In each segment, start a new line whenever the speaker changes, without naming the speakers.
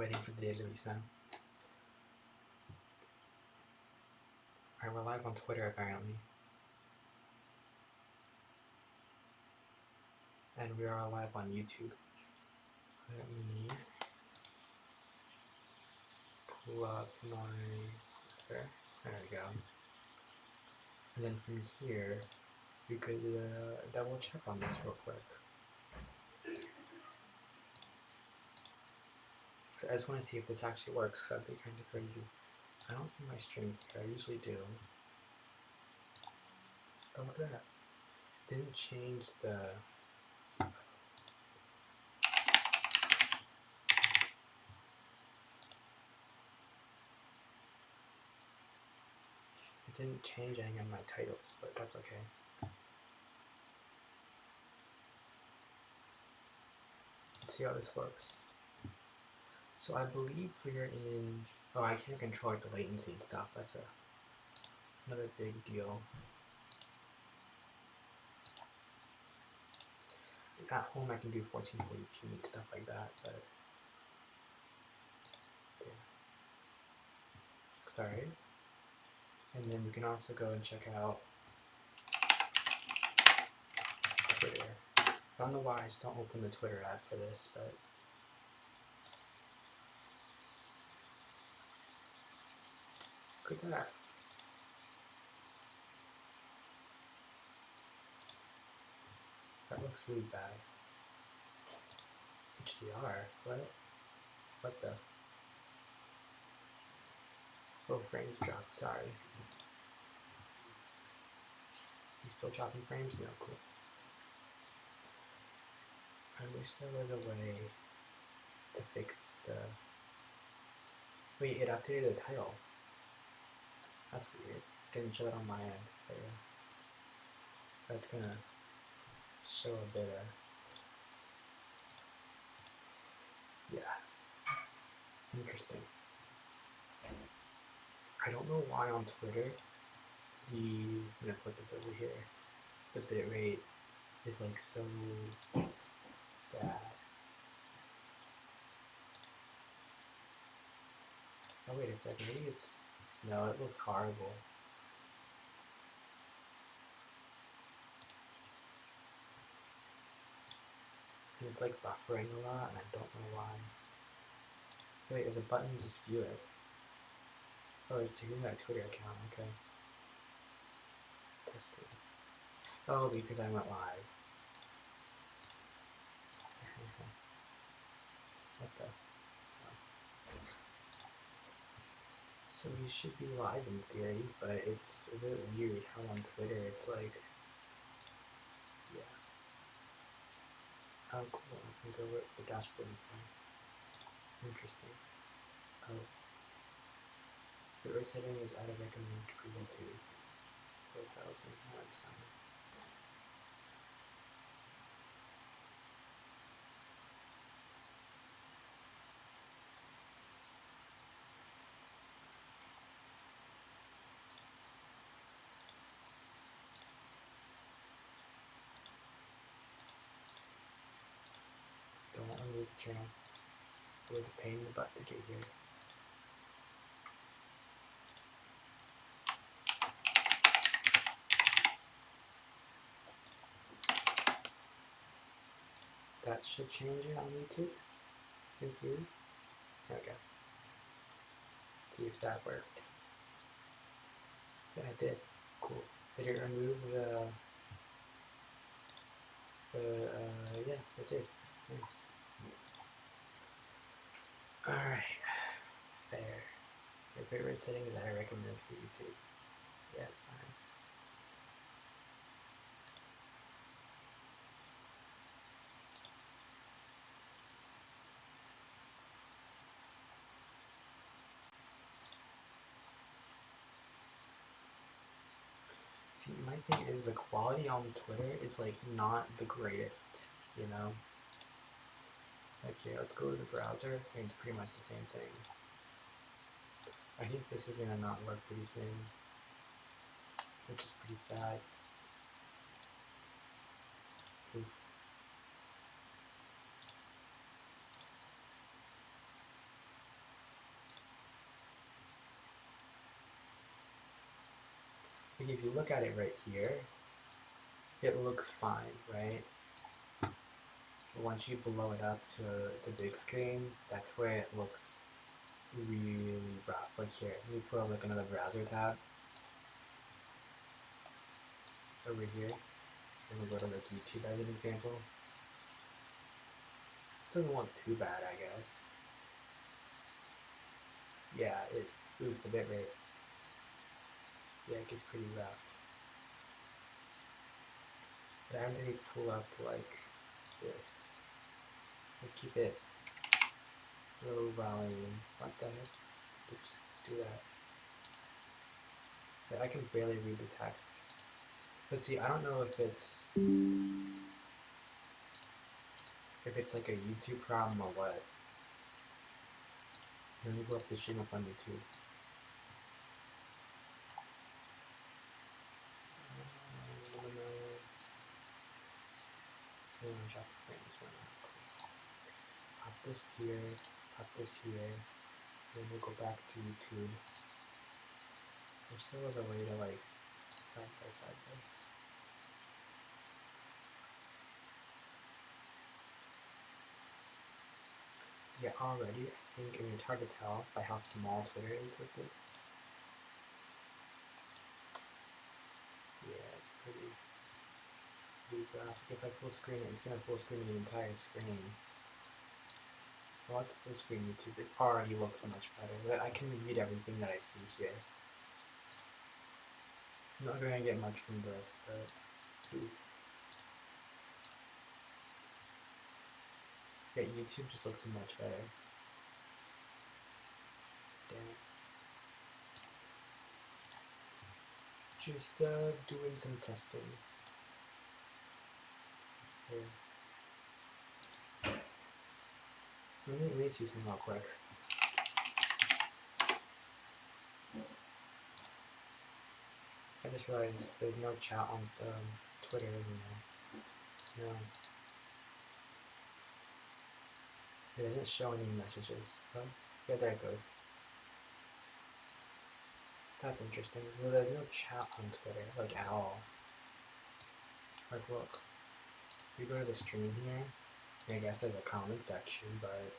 Waiting for the day to release now. Alright, we're live on Twitter apparently. And we are live on YouTube. Let me pull up my Twitter. There we go. And then from here, we could double check on this real quick. I just want to see if this actually works. That'd be kind of crazy. I don't see my stream here. I usually do. Oh, look at that. Didn't change the... It didn't change any of my titles, but that's okay. Let's see how this looks. So I believe we're in... Oh, I can't control like the latency and stuff. That's another big deal. At home I can do 1440p and stuff like that, but yeah. Sorry. And then we can also go and check out Twitter. I don't know why I just don't open the Twitter app for this, but look at that. That looks really bad. HDR? What the? Oh, frames dropped, sorry. You still dropping frames? No, cool. I wish there was a way to fix the... Wait, it updated the title. That's weird. Didn't show that on my end, but yeah. That's gonna show a bit of... Yeah. Interesting. I don't know why on Twitter I'm gonna put this over here. The bitrate is like so bad. Oh wait a second, maybe it's... No, it looks horrible. And it's like buffering a lot and I don't know why. Wait, there's a button to just view it. Oh, it's taking that Twitter account, okay. Testing. Oh, because I went live. What the? Oh. So we should be live in theory, but it's a bit weird how on Twitter it's like... Yeah. Oh, cool. I can go with the dashboard. Interesting. Oh. The rate setting is out of recommend for YouTube. 4,000. No, that's fine. Don't remove the channel. It was a pain in the butt to get here. That should change it on YouTube, in theory. Okay. Let's see if that worked. Yeah, it did. Cool. Did it remove yeah, it did. Nice. Alright. Fair. Your favorite settings I recommend for YouTube. Yeah, it's fine. See, my thing is the quality on Twitter is like not the greatest, you know? Like here, let's go to the browser, and it's pretty much the same thing. I think this is gonna not work pretty soon, which is pretty sad. Oof. Like if you look at it right here, it looks fine, right? But once you blow it up to the big screen, that's where it looks really rough. Like here, let me pull up like another browser tab over here, and we'll go to like YouTube as an example. Doesn't look too bad, I guess. Yeah, it moved the bitrate. Yeah, it gets pretty rough. But after we pull up like this, we'll keep it low volume. What the heck? Just do that. But I can barely read the text. But see, I don't know if it's like a YouTube problem or what. Let me go up the stream up on YouTube. Drop frames. Pop this here. Pop this here. Then we'll go back to YouTube. Wish there was a way to like side by side this. Yeah, already I think it's hard to tell by how small Twitter is with this. Yeah, it's pretty graphic. If I full screen it, it's gonna full screen the entire screen. Well, it's full screen YouTube. It already looks much better. I can read everything that I see here. I'm not gonna get much from this, but oof. Yeah, YouTube just looks much better. Damn it. Just doing some testing. Here. Let me see something real quick. I just realized there's no chat on Twitter, isn't there? No. It doesn't show any messages. Oh, yeah, there it goes. That's interesting. So there's no chat on Twitter, like at all. Like, look. You go to the stream here, I guess there's a comment section, but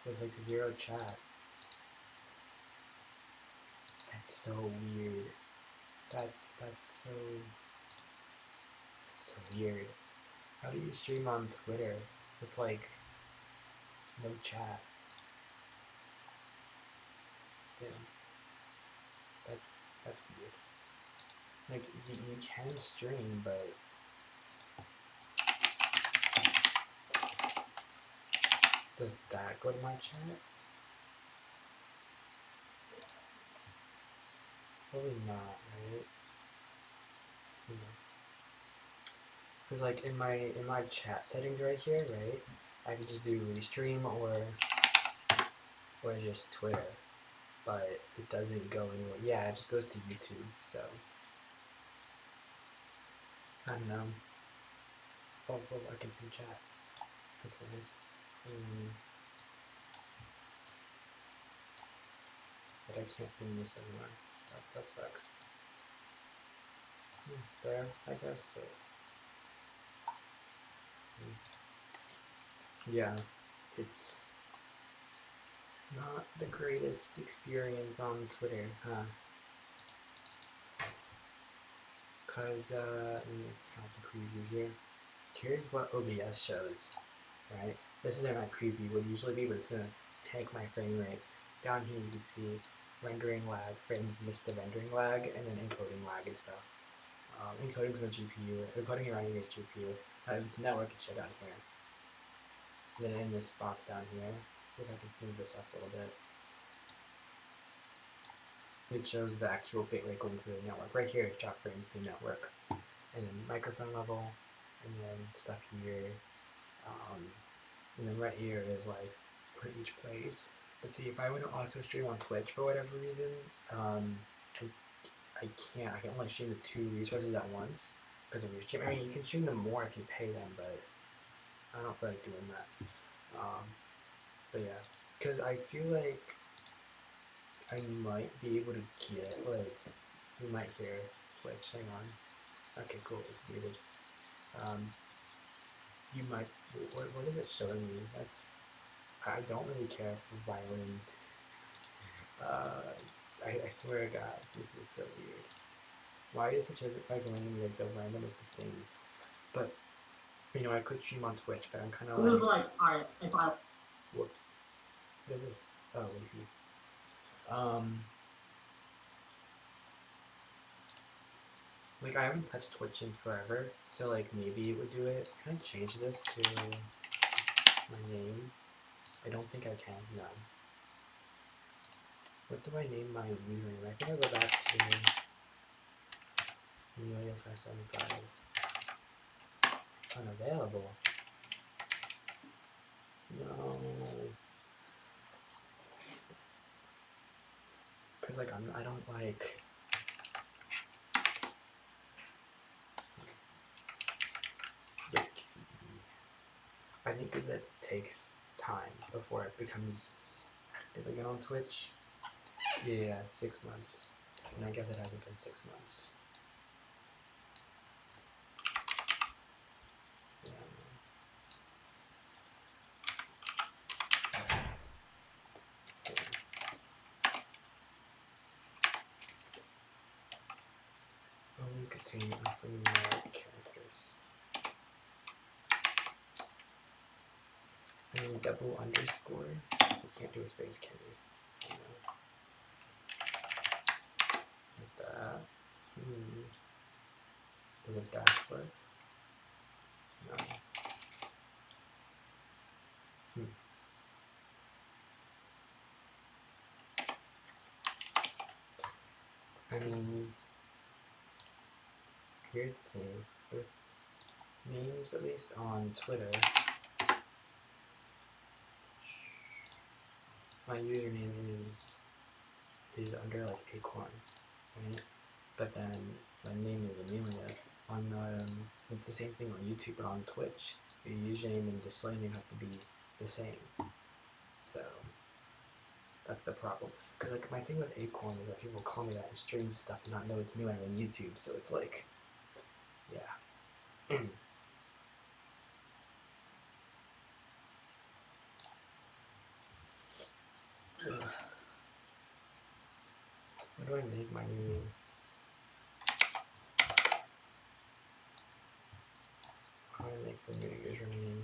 there's like zero chat. That's so weird. That's so weird. How do you stream on Twitter with like no chat? Damn. That's weird. Like you can stream, but does that go to my chat? Probably not, right? Because like in my chat settings right here, right? I can just do restream or just Twitter, but it doesn't go anywhere. Yeah, it just goes to YouTube. So I don't know. Oh, I can pin chat. That's nice. But I can't pin this anymore. So that sucks. There, I guess, but yeah, it's not the greatest experience on Twitter, huh? Cause let me count the preview here. Here's what OBS shows, right? This is where my preview would usually be, but it's gonna tank my frame rate. Down here you can see rendering lag, frames miss the rendering lag, and then encoding lag and stuff. Encoding is the GPU, encoding and rendering is GPU. It's network, it's show down here. And then in this box down here, see if I can move this up a little bit. It shows the actual bitrate going through the network. Right here, drop frames through network. And then microphone level, and then stuff here. And then right here is like per each place. But see, if I want to also stream on Twitch for whatever reason, I can't. I can only stream the 2 resources at once because of Restream. I mean, you can stream them more if you pay them, but I don't feel like doing that. But yeah, because I feel like I might be able to get, like, you might hear Twitch, hang on. Okay, cool, it's muted. You might, what is it showing me? That's, I don't really care for violin. I swear to God, this is so weird. Why is it just like randomly like the randomest of things? But you know, I could stream on Twitch, but I'm kind of like,
if I.
Whoops. What is this? Oh, Wi-Fi. Like I haven't touched Twitch in forever, so like maybe it would do it. Can I change this to my name? I don't think I can. No. What do I name my username? I think I'll go back to Amelia575. Unavailable. No. Cause like I don't like. Yikes. I think because it takes time before it becomes active again on Twitch. Yeah, 6 months. And I guess it hasn't been 6 months. Yeah. Only contain alphanumeric characters. I mean, double underscore. You can't do a space, can you? Like that. Does a dash work? No. I mean, here's the thing. With names, at least on Twitter, my username is under like Acorn, right? But then my name is Amelia. On it's the same thing on YouTube, but on Twitch, your username and display name have to be the same. So that's the problem. Because like my thing with Acorn is that people call me that and stream stuff and not know it's me when I'm on YouTube. So it's like, yeah. What do I make my new? How do I make the new username?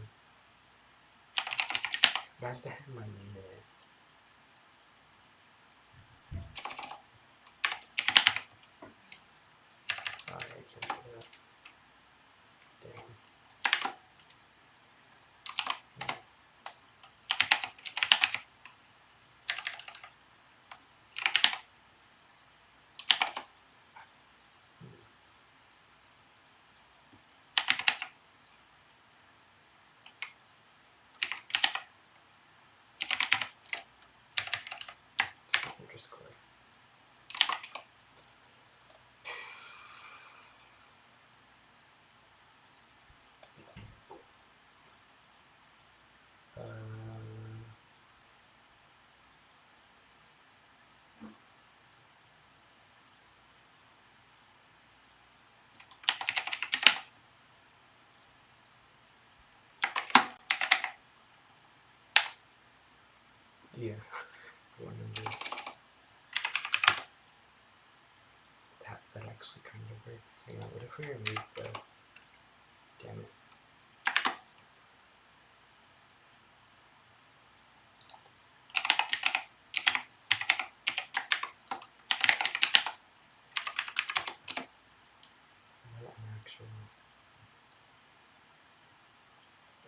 It has to have my name in it. Oh, I can't do that. Damn. Underscore. Yeah, 4 numbers. That actually kind of works. Hang on, what if we remove the? Damn it. Is that an actual?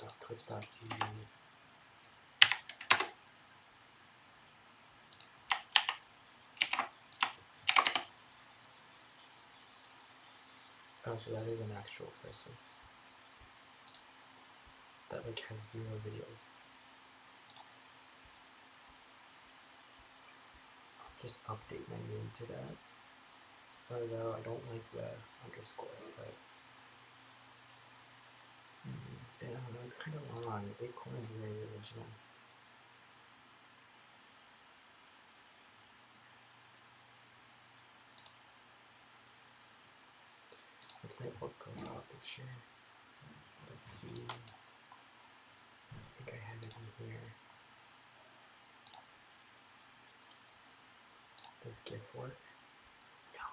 Oh, Twitch.tv. Oh, so that is an actual person. That like has 0 videos. I'll just update my name to that. Although I don't like the underscore, but I don't know, it's kind of long. Acorn's very original. That's my old profile picture. Oopsie. I think I had it in here. Does GIF work? No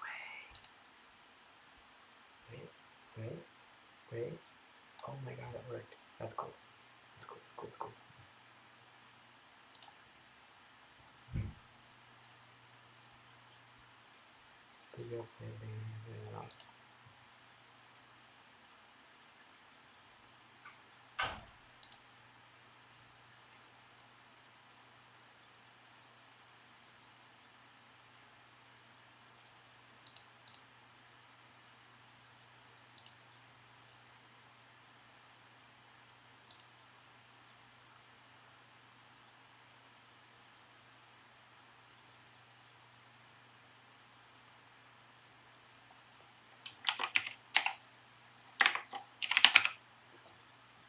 way. Wait. Oh my god, it worked. That's cool. It's cool. Video play.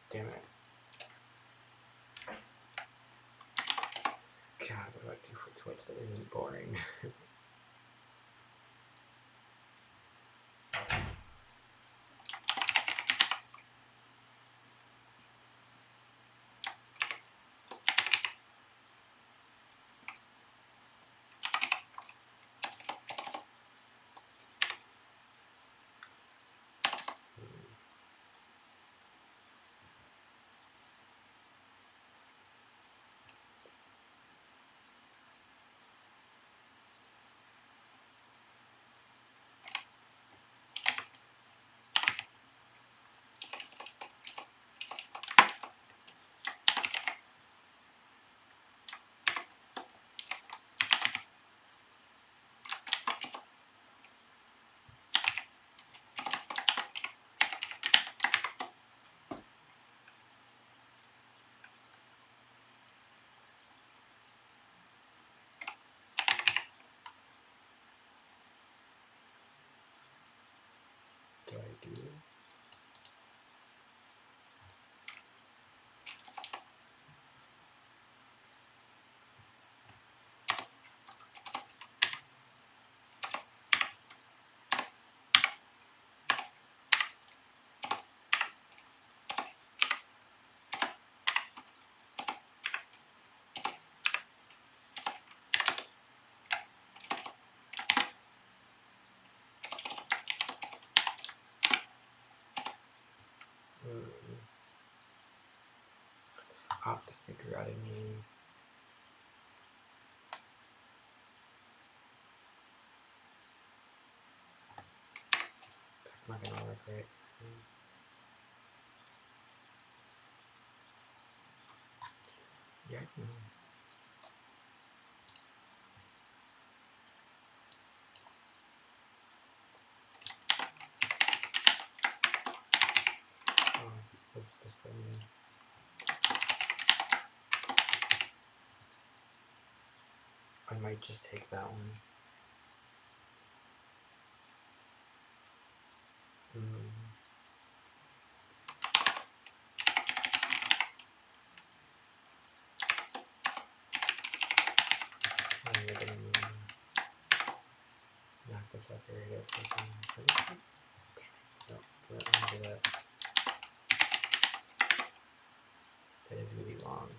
Damn it. God, what do I do for Twitch that isn't boring? Do I do this? I'll have to figure out a name. It's not gonna work right. Yeah. Oh, oops, display name. I might just take that one. I'm gonna knock this up here. Damn it. No, we're not gonna do that. That is really long.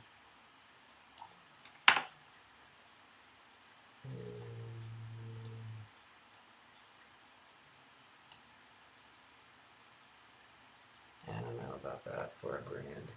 I don't know about that for a brand.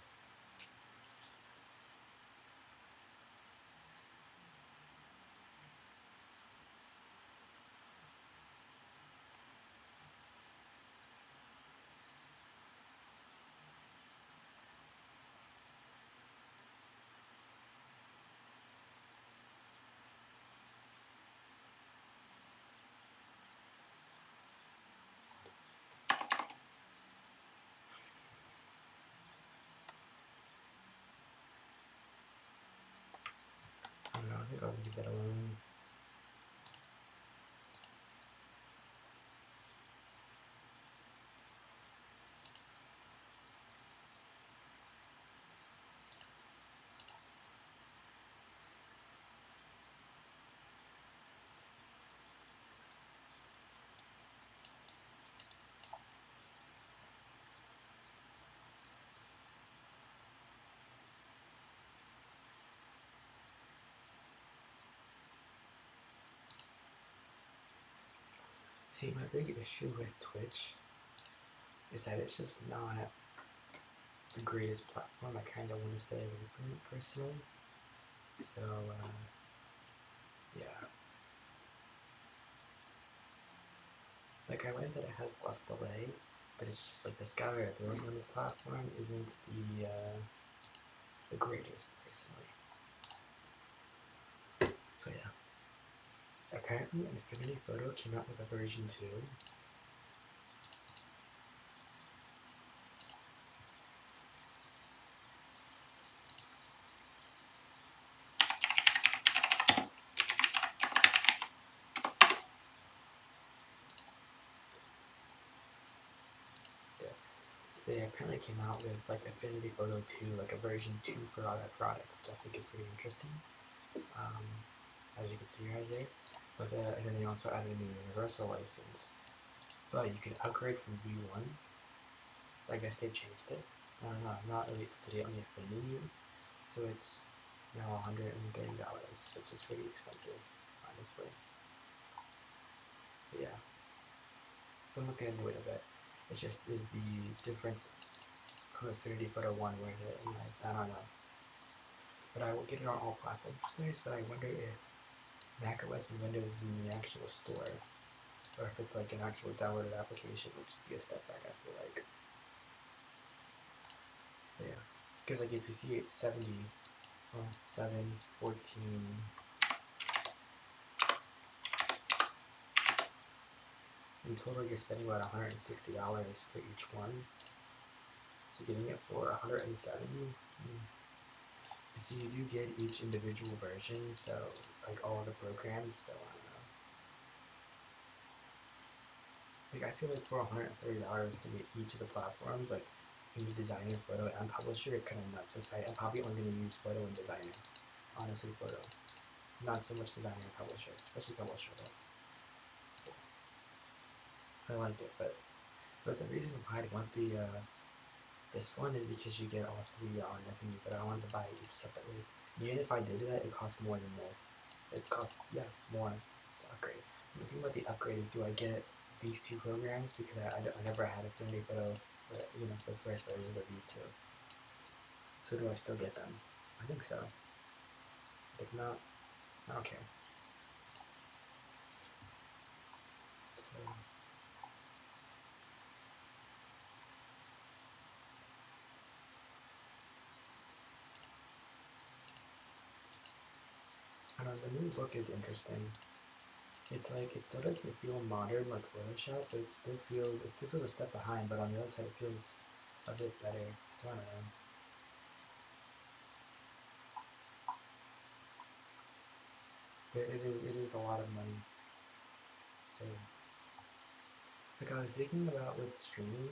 I don't know, I think I'll leave that alone. See, my big issue with Twitch is that it's just not the greatest platform. I kind of want to stay away from it personally. So, yeah. Like, I learned that it has less delay, but it's just like the scalability on this platform isn't the greatest, personally. So, yeah. Apparently, Infinity Photo came out with a version 2. They apparently came out with like Infinity Photo 2, like a version 2 for all their products, which I think is pretty interesting. As you can see right here. But and then they also added a new Universal license. But you can upgrade from V1. I guess they changed it. I don't know, I'm not really up to date on the Affinity news. So it's now $130, which is pretty expensive, honestly. But yeah. I'm looking into it a bit. It just is the difference from Infinity Photo 1 where I don't know. But I will get it on all platforms. It's nice, but I wonder if macOS and Windows is in the actual store, or if it's like an actual downloaded application, which would be a step back, I feel like. But yeah, because like if you see it's 70, well, 7, 14. In total, you're spending about $160 for each one. So getting it for $170. So you do get each individual version, so like all of the programs. So I don't know. Like I feel like for $130 to get each of the platforms, like you can be Designer, Photo, and Publisher, is kind of nuts. That's why I'm probably only going to use Photo and Designer. Honestly, Photo, not so much Designer and Publisher, especially Publisher though. I liked it, but the reason why I'd want the this one is because you get all three on Infinity, but I wanted to buy each separately. Even if I did that, it costs more than this. It costs, yeah, more to upgrade. And the thing about the upgrade is, do I get these two programs? Because I never had Affinity Photo, you know, the first versions of these two. So do I still get them? I think so. If not, I don't care. So. I don't know, the new look is interesting. It's like, it still doesn't feel modern like Photoshop, but it still feels a step behind, but on the other side it feels a bit better, so I don't know. But it is a lot of money. So, like I was thinking about with streaming,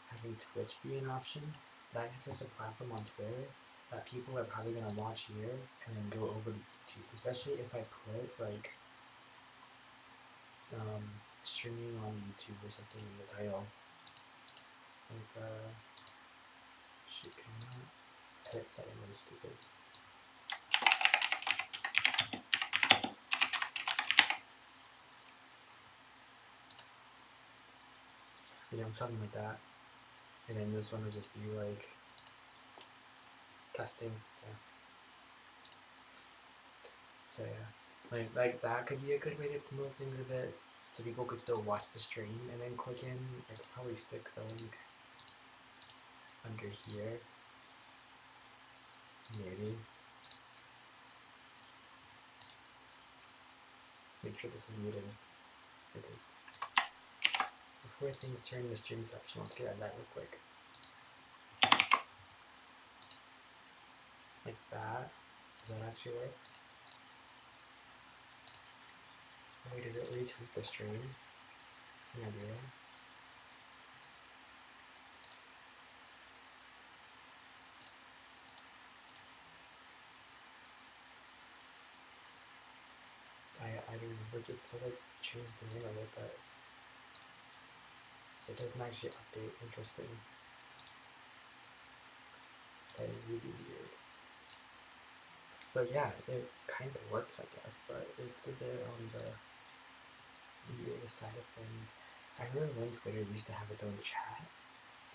having Twitch be an option, that I have just a platform on Twitter that people are probably gonna watch here and then go over to YouTube, especially if I put like streaming on YouTube or something in the title. Like shit, can I not edit setting? I'm stupid. You know, something like that. And then this one would just be like testing. Yeah. So yeah, like that could be a good way to promote things a bit, so people could still watch the stream and then click in. I could probably stick the link under here, maybe. Make sure this is muted. It is. Before things turn to the stream section, let's get at that real quick. Like that. Does that actually work? Wait, does it retweet the stream? Can I do that? I don't know. Look, it says I changed the name of it, but so it doesn't actually update. Interesting. That is really weird. But yeah, it kind of works, I guess, but it's a bit on the weird side of things. I remember when Twitter used to have its own chat,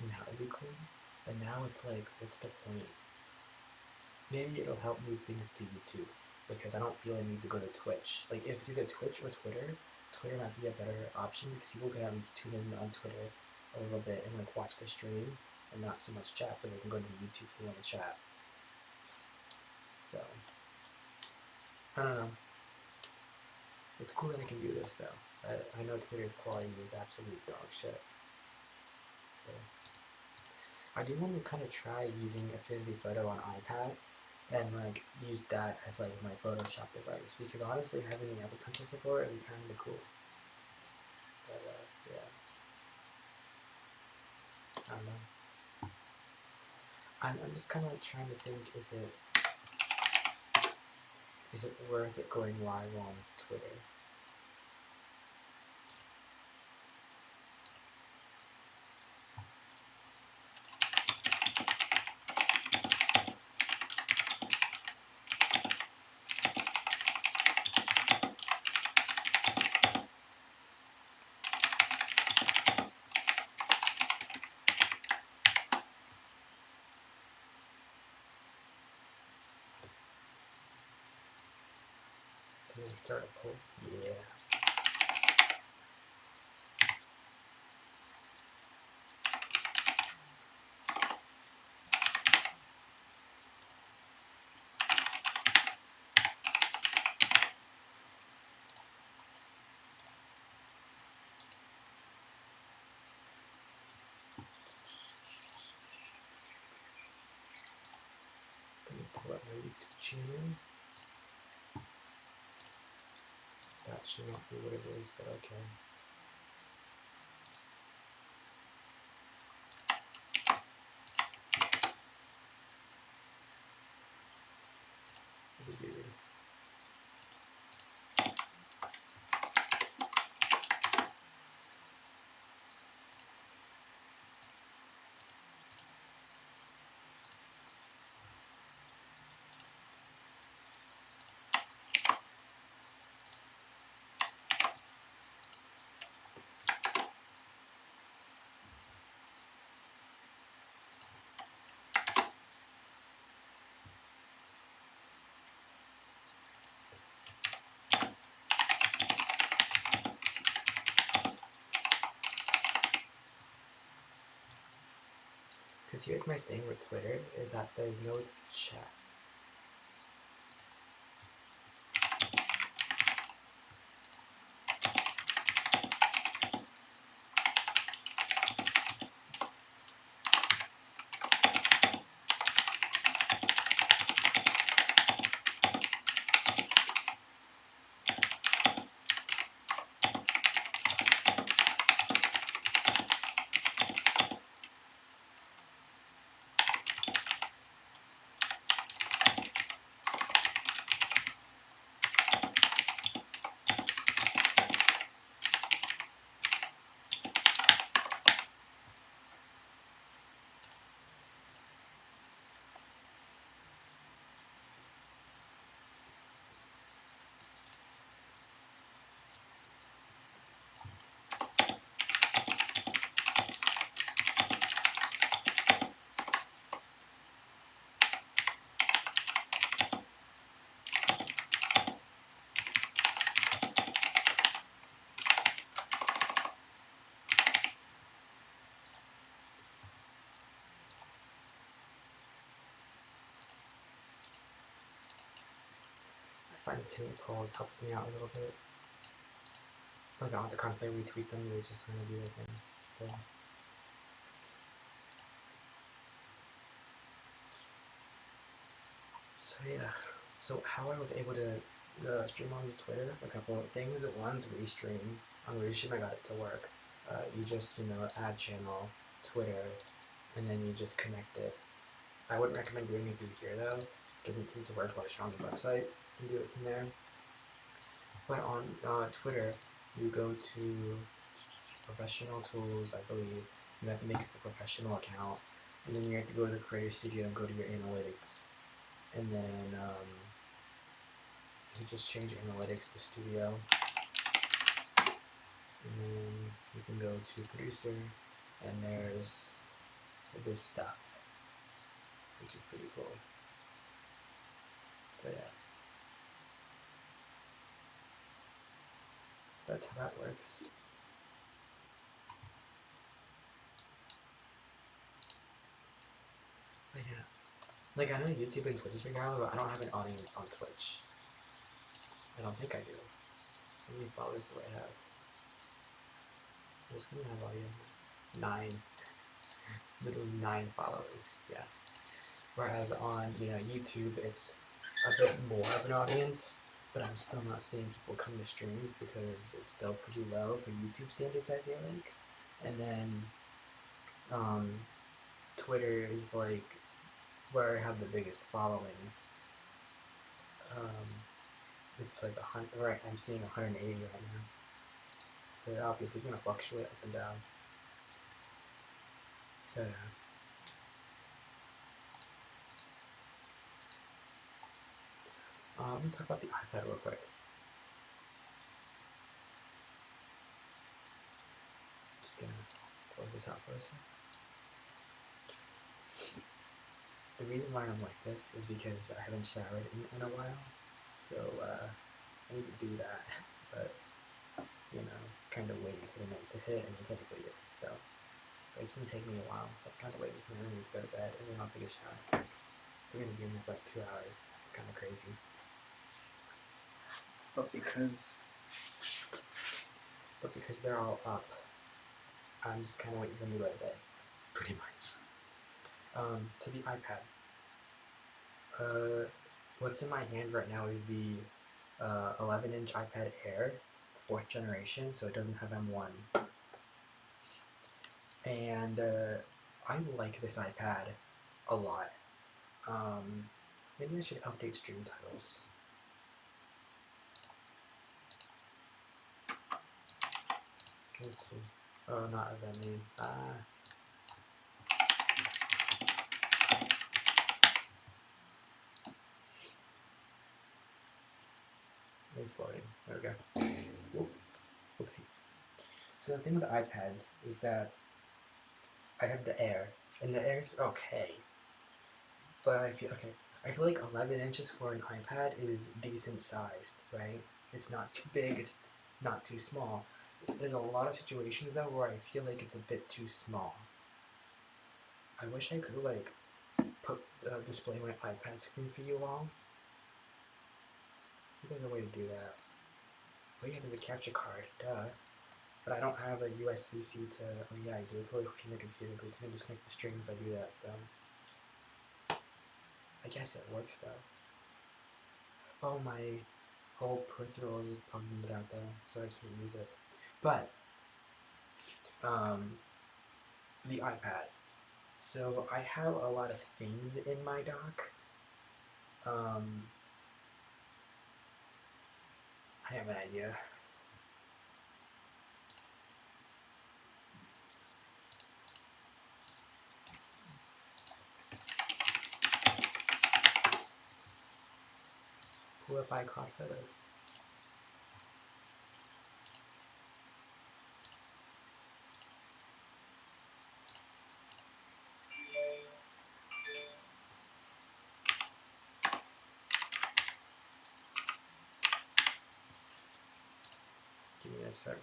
and that would be cool. But now it's like, what's the point? Maybe it'll help move things to YouTube, because I don't feel I need to go to Twitch. Like, if it's either Twitch or Twitter, Twitter might be a better option because people can at least tune in on Twitter a little bit and like watch the stream and not so much chat, but they can go to YouTube if they want to chat. So, I don't know. It's cool that I can do this though. I know Twitter's quality is absolute dog shit. I do want to kind of try using Affinity Photo on iPad and like use that as like my Photoshop device, because honestly having the Apple Pencil support would be kind of cool. But yeah, I don't know. I'm just kind of like trying to think, is it worth it going live on Twitter? Can I start a poll? Yeah. Let me pull up my YouTube channel. That should not be what it is, but okay. Weird. Because here's my thing with Twitter, is that there's no chat. I find pinning polls helps me out a little bit. Like, I don't have to constantly retweet them, they just kind of do their thing. Yeah. So yeah, so how I was able to stream on Twitter, a couple of things. One's Restream. On Restream I got it to work. You just, add channel, Twitter, and then you just connect it. I wouldn't recommend doing it through here though. It doesn't seem to work unless you're on the website. You can do it from there. But on Twitter, you go to professional tools, I believe. You have to make the professional account, and then you have to go to the Creator Studio and go to your analytics. And then you just change analytics to studio. And then you can go to producer, and there's this stuff, which is pretty cool. So yeah. So that's how that works. But yeah. Like, I know YouTube and Twitch is big out, but I don't have an audience on Twitch. I don't think I do. How many followers do I have? I'm just gonna have audio. 9. Literally 9 followers. Yeah. Whereas on, YouTube, it's a bit more of an audience, but I'm still not seeing people come to streams because it's still pretty low for YouTube standards, I feel like. And then Twitter is like where I have the biggest following. It's like 100. Right, I'm seeing 180 right now. But obviously, it's gonna fluctuate up and down. So. Let me talk about the iPad real quick. Just gonna close this out for a second. The reason why I'm like this is because I haven't showered in a while, so I need to do that, but kind of waiting for the night to hit, and it technically is, so but it's gonna take me a while, so I'm kind of waiting for the to go to bed, and then I'll take a shower. We're gonna be in there for like 2 hours. It's kind of crazy. But because they're all up, I'm just kind of waiting for them to go to bed, pretty much. To the iPad. What's in my hand right now is the 11-inch iPad Air, 4th generation, so it doesn't have M1. And I like this iPad a lot. Maybe I should update stream titles. Oopsie. Oh, not of that name. It's loading. There we go. Whoop. Oopsie. So the thing with iPads is that I have the Air, and the Air's okay. But I feel like 11 inches for an iPad is decent sized, right? It's not too big, it's not too small. There's a lot of situations though where I feel like it's a bit too small. I wish I could display my iPad screen for you all. There's a way to do that. Oh yeah, there's a capture card, duh. But I don't have a USB-C to, oh yeah I do, it's literally from the computer, but it's gonna disconnect the stream if I do that, so. I guess it works though. Oh, my whole peripherals is plugged out though, so I can't use it. But, the iPad. So I have a lot of things in my dock. I have an idea. Pull up iCloud Photos. Give me a sec.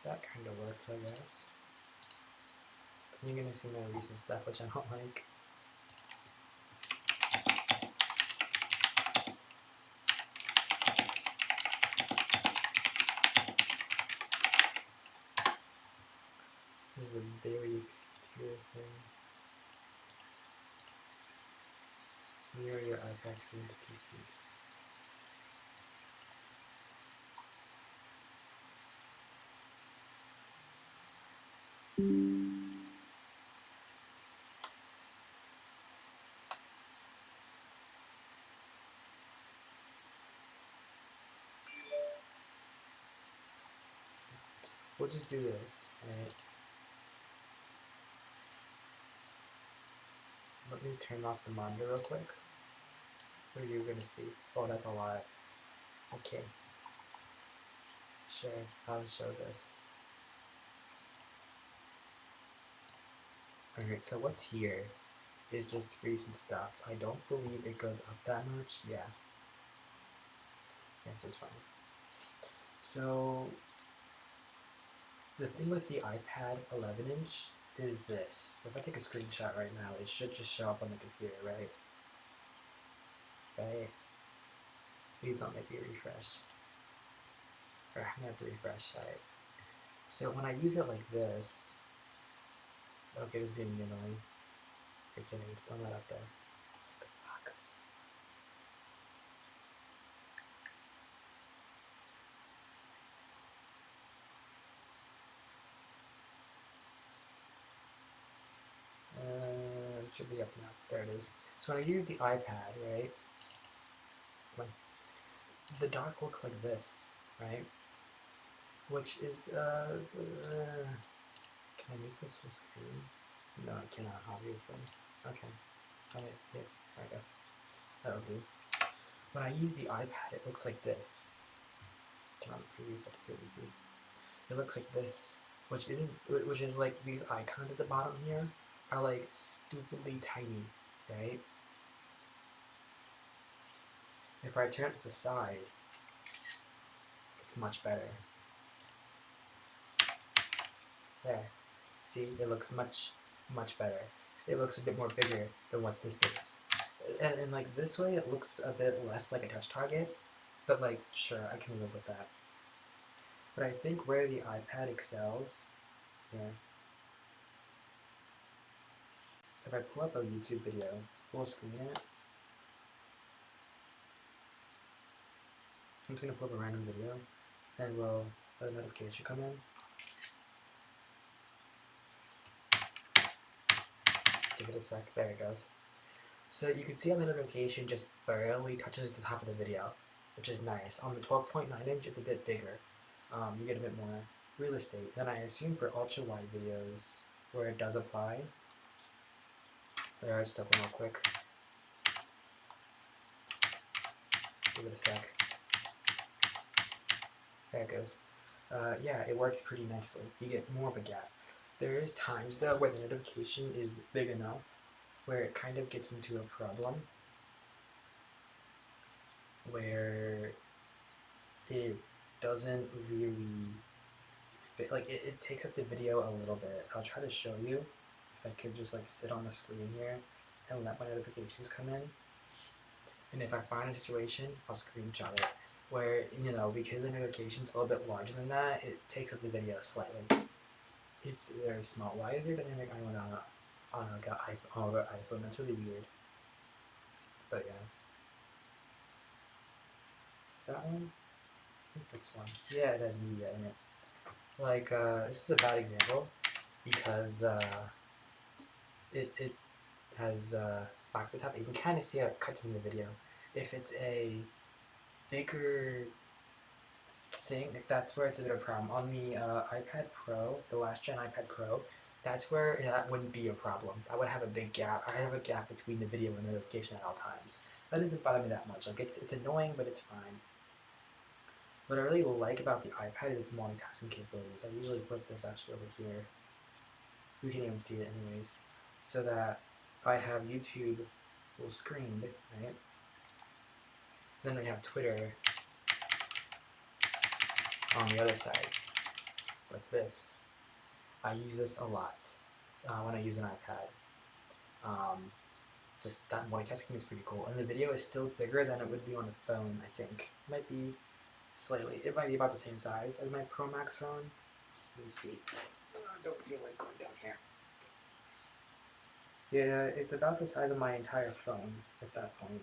That kind of works, I guess. You're gonna see my recent stuff, which I don't like. This is a very obscure thing. Mirror your iPad screen to PC. We'll just do this, right? Let me turn off the monitor real quick. What are you gonna see? Oh, that's a lot. Okay. Sure, I'll show this. Alright, so what's here is just recent stuff. I don't believe it goes up that much. Yeah. Yes, it's fine. So the thing with the iPad 11-inch is this. So if I take a screenshot right now, it should just show up on the computer, right? Right? Please don't make me refresh. Or I'm gonna have to refresh, right? So when I use it like this, okay, this is gonna be annoying. You're kidding, it's still not up there. What the fuck? It should be up now. There it is. So when I use the iPad, right? The dock looks like this, right? Which is, can I make this full screen? No, I cannot, obviously. Okay. Alright, yeah, there we go. That'll do. When I use the iPad, it looks like this. Turn on the preview so I can see what you see. It looks like this, which is like these icons at the bottom here are like stupidly tiny, right? If I turn it to the side, it's much better. There. See, it looks much, much better. It looks a bit more bigger than what this is. And like this way, it looks a bit less like a touch target, but like, sure, I can live with that. But I think where the iPad excels, yeah. If I pull up a YouTube video, full screen it, I'm just gonna pull up a random video, and we'll let a notification come in. Give it a sec, there it goes. So you can see how the notification just barely touches the top of the video, which is nice. On the 12.9-inch, it's a bit bigger. You get a bit more real estate. Then I assume for ultra-wide videos, where it does apply, there, I just open real quick. Give it a sec. There it goes. Yeah, it works pretty nicely. You get more of a gap. There is times though where the notification is big enough where it kind of gets into a problem where it doesn't really fit, like it takes up the video a little bit. I'll try to show you if I could just like sit on the screen here and let my notifications come in. And if I find a situation, I'll screenshot it where, you know, because the notification's a little bit larger than that, it takes up the video slightly. It's very small. Why is there dynamic island on an iPhone? That's really weird. But yeah. Is that one? I think that's one. Yeah, it has media in it. Like, this is a bad example because it has black at the top. You can kind of see how it cuts in the video. If it's a bigger thing, like that's where it's a bit of a problem. On the iPad Pro, the last gen iPad Pro, that's where that wouldn't be a problem. I would have a big gap. I have a gap between the video and notification at all times. That doesn't bother me that much. Like it's annoying, but it's fine. What I really like about the iPad is its multitasking capabilities. I usually flip this actually over here. You can even see it anyways. So that I have YouTube full screened, right? Then we have Twitter on the other side, like this. I use this a lot when I use an iPad. Just that multitasking is pretty cool. And the video is still bigger than it would be on a phone, I think. It might be slightly, it might be about the same size as my Pro Max phone. Let me see. I don't feel like going down here. Yeah, it's about the size of my entire phone at that point.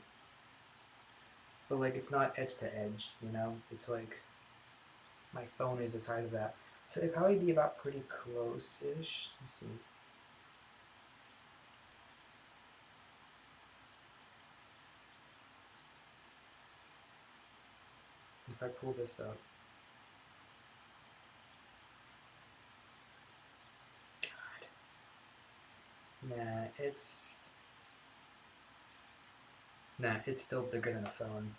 But like, it's not edge to edge, you know? It's like, my phone is the size of that. So it'd probably be about pretty close-ish. Let's see. If I pull this up. God. Nah, it's Nah, it's still bigger than a phone.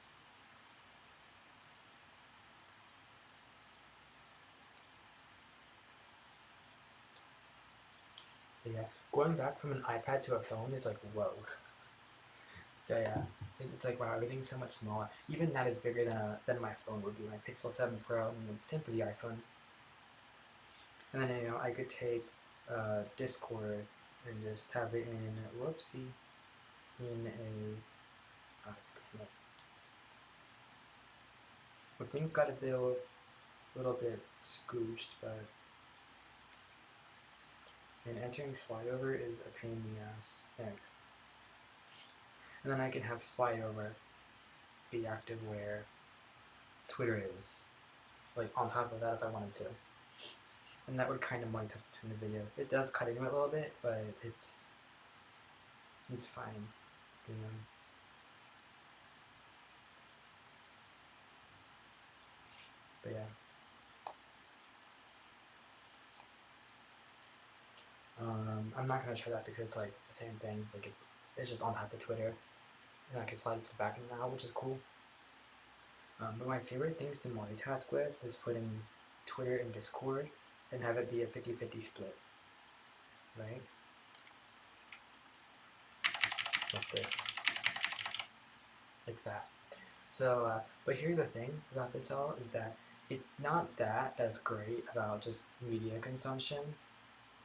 But yeah, going back from an iPad to a phone is like, whoa. So yeah, it's like, wow, everything's so much smaller. Even that is bigger than my phone would be. My Pixel 7 Pro and then simply the iPhone. And then, you know, I could take Discord and just have it in, whoopsie, in a, I think got a little bit scooched, but, and entering slide over is a pain in the ass. There. And then I can have slide over be active where Twitter is, like on top of that if I wanted to. And that would kind of monetize between the video. It does cut into it a little bit, but it's fine, you know. But yeah. I'm not gonna try that because it's like the same thing. Like it's just on top of Twitter, and I can slide it back and now, which is cool. But my favorite things to multitask with is putting Twitter and Discord and have it be a 50-50 split, right? Like this, like that. So, but here's the thing about this all is that it's not that's great about just media consumption.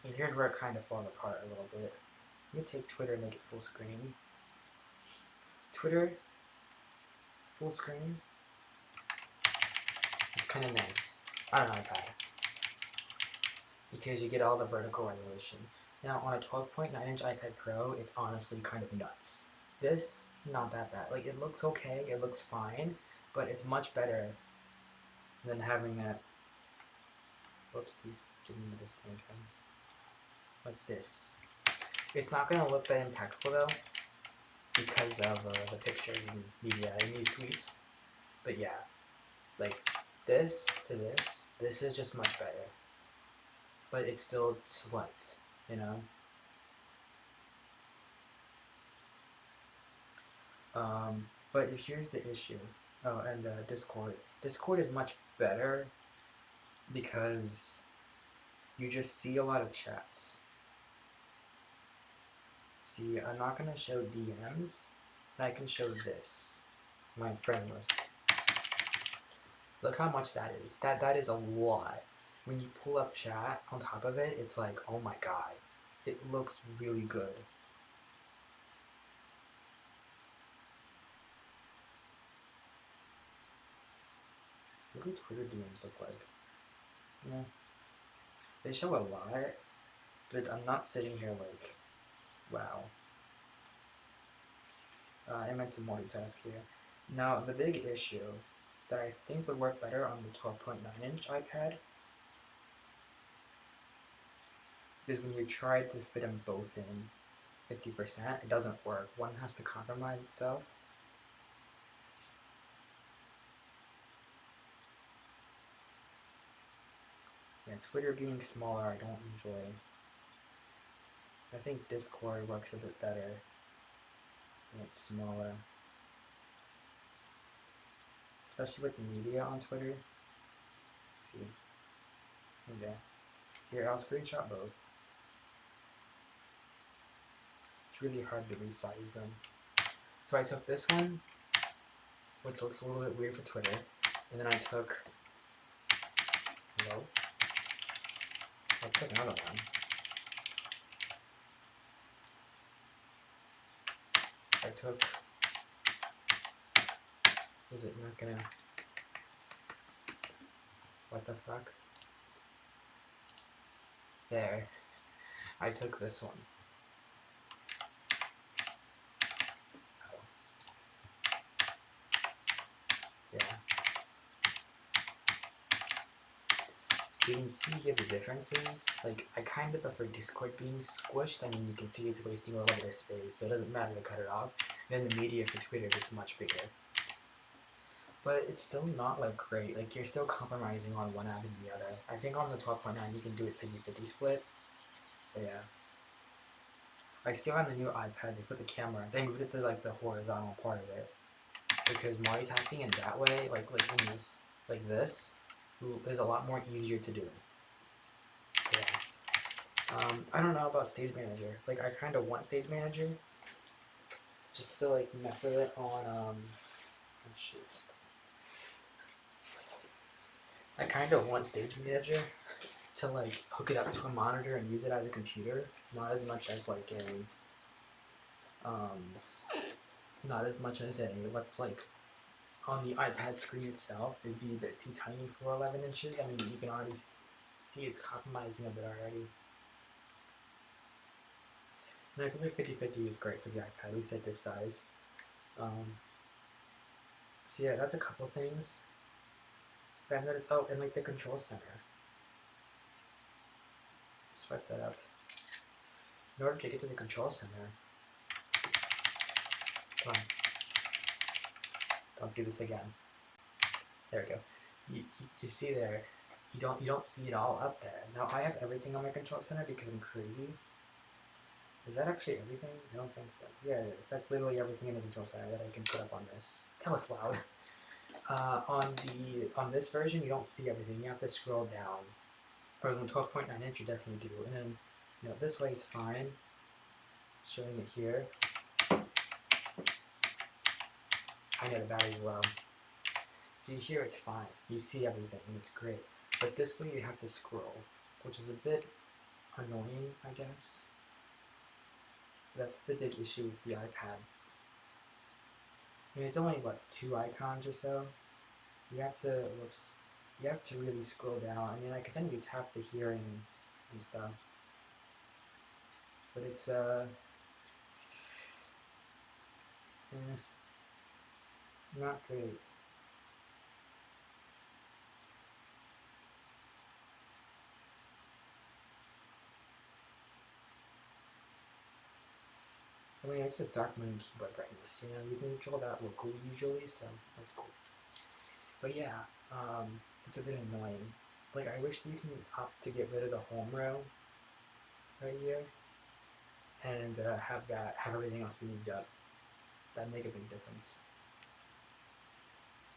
And here's where it kind of falls apart a little bit. Let me take Twitter and make it full screen. Twitter, full screen, it's kind of nice on an iPad because you get all the vertical resolution. Now on a 12.9-inch iPad Pro, it's honestly kind of nuts. This, not that bad. Like, it looks okay, it looks fine, but it's much better than having that, whoopsie, giving me this thing again, like this. It's not going to look that impactful though, because of the pictures and media in these tweets. But yeah, like this to this is just much better. But it's still slight, you know? But here's the issue. Oh, and Discord. Discord is much better because you just see a lot of chats. See, I'm not going to show DMs, but I can show this, my friend list. Look how much that is. That is a lot. When you pull up chat on top of it, it's like, oh my god. It looks really good. What do Twitter DMs look like? Yeah. They show a lot, but I'm not sitting here like, wow. I meant to multitask here. Now, the big issue that I think would work better on the 12.9-inch iPad is when you try to fit them both in 50%, it doesn't work. One has to compromise itself. Yeah, Twitter being smaller, I don't enjoy. I think Discord works a bit better when it's smaller. Especially with the media on Twitter. Let's see. Okay. Here, I'll screenshot both. It's really hard to resize them. So I took this one, which looks a little bit weird for Twitter, and then I took, I took another one. I took, is it not gonna, what the fuck? There. I took this one. Yeah. So you can see here the differences. Like, I kind of prefer Discord being squished. I mean, you can see it's wasting a little bit of space, so it doesn't matter to cut it off. And then the media for Twitter is much bigger. But it's still not, like, great. Like, you're still compromising on one app and the other. I think on the 12.9 you can do it 50-50 split. But yeah. I see on the new iPad they put the camera, they moved it to like the horizontal part of it, because multitasking in that way, like in this, like this, is a lot more easier to do. Yeah. I don't know about Stage Manager. Like, I kind of want Stage Manager, just to like mess with it on oh shoot. I kind of want Stage Manager to like hook it up to a monitor and use it as a computer, not as much as like not as much as let's like on the iPad screen itself, it'd be a bit too tiny for 11 inches. I mean, you can already see it's compromising a bit already. And I feel like 50/50 is great for the iPad, at least at this size. So yeah, that's a couple things that I've noticed. Oh, and like the control center. Swipe that up. In order to get to the control center, come on, don't do this again. There we go. You see there, you don't see it all up there. Now I have everything on my control center because I'm crazy. Is that actually everything? I don't think so. Yeah, it is. That's literally everything in the control center that I can put up on this. That was loud. On this version, you don't see everything. You have to scroll down. Whereas on 12.9 inch, you definitely do. And then, this way is fine. Showing it here. I know the battery's low. See, here it's fine. You see everything, and it's great. But this way you have to scroll, which is a bit annoying, I guess. That's the big issue with the iPad. I mean, it's only, what, 2 icons or so? You have to, you have to really scroll down. I mean, I can tend to tap the hearing and stuff. But it's, not great. I mean, it's just dark mode keyboard brightness, you can control that locally usually, so that's cool. But yeah, it's a bit annoying. Like, I wish that you can opt to get rid of the home row right here, and have everything else be moved up. That'd make a big difference.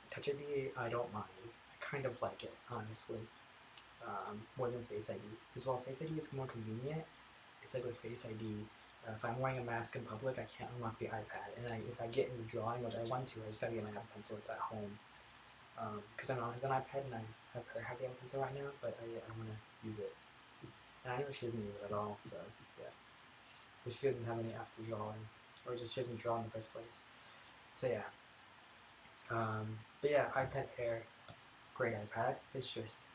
Touch ID, I don't mind. I kind of like it, honestly, more than Face ID. Because while Face ID is more convenient, it's like with Face ID, if I'm wearing a mask in public, I can't unlock the iPad. And if I get into drawing, which I want to, I just gotta get my Apple Pencil. It's at home. Because my mom has an iPad and I have her have the Apple Pencil right now, but I want to use it. And I know she doesn't use it at all, so yeah. But she doesn't have any after drawing, or just she doesn't draw in the first place. So yeah. But yeah, iPad Air, great iPad. It's just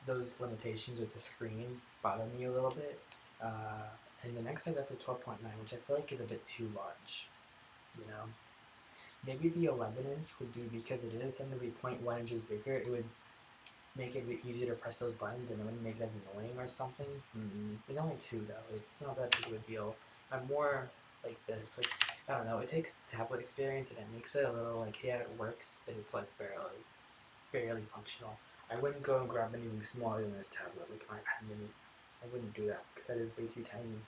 those limitations with the screen bother me a little bit. And the next size up is 12.9, which I feel like is a bit too large, Maybe the 11 inch would be, because it is tend to be 0.1 inches bigger, it would make it a bit easier to press those buttons and it wouldn't make it as annoying or something. It's only 2 though, it's not that big of a deal. I'm more like this, like, I don't know, it takes the tablet experience and it makes it a little like, yeah, it works, but it's like barely functional. I wouldn't go and grab anything smaller than this tablet, like my iPad mini. I wouldn't do that, because that is way too tiny.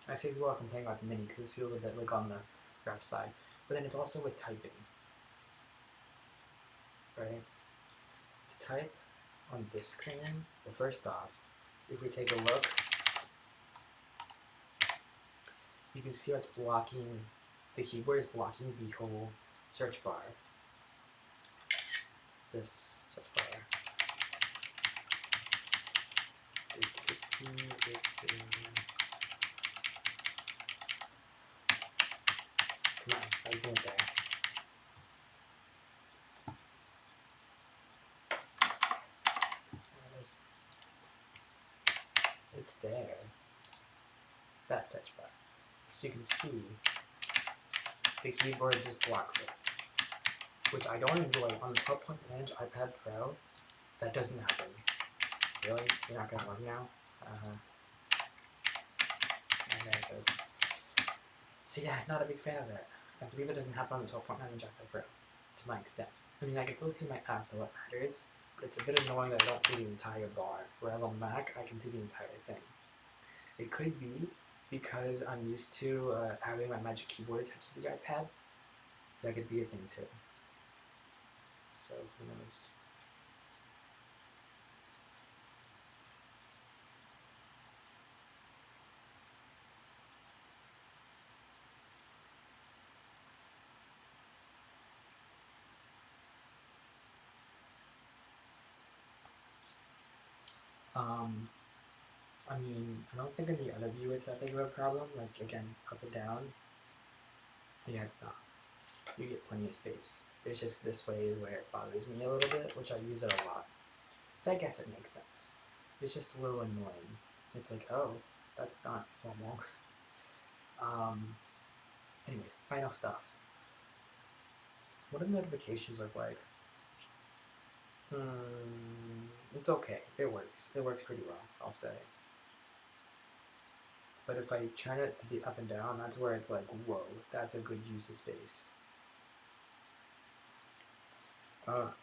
I see people are complaining about the mini, because this feels a bit like on the rough side. But then it's also with typing, right? To type on this screen, well, first off, if we take a look, you can see what's blocking, the keyboard is blocking the whole search bar. This search bar. Come on, I was in there. It's there. That search bar. So you can see the keyboard just blocks it, which I don't enjoy. On the 12.9 inch iPad Pro, that doesn't happen. Really? You're not gonna look now? There it goes. So yeah, not a big fan of that. I believe it doesn't happen on the 12.9 inch iPad Pro, to my extent. I mean, I can still see my apps, so what matters, but it's a bit annoying that I don't see the entire bar, whereas on Mac, I can see the entire thing. It could be because I'm used to having my Magic Keyboard attached to the iPad, that could be a thing too. So who knows? Um, I mean, I don't think in the other view it's that big of a problem. Like again, up and down. Yeah, it's not. You get plenty of space. It's just this way is where it bothers me a little bit, which I use it a lot. But I guess it makes sense. It's just a little annoying. It's like, oh, that's not normal. um, anyways, final stuff. What do notifications look like? It's okay. It works. It works pretty well, I'll say. But if I turn it to be up and down, that's where it's like, whoa, that's a good use of space.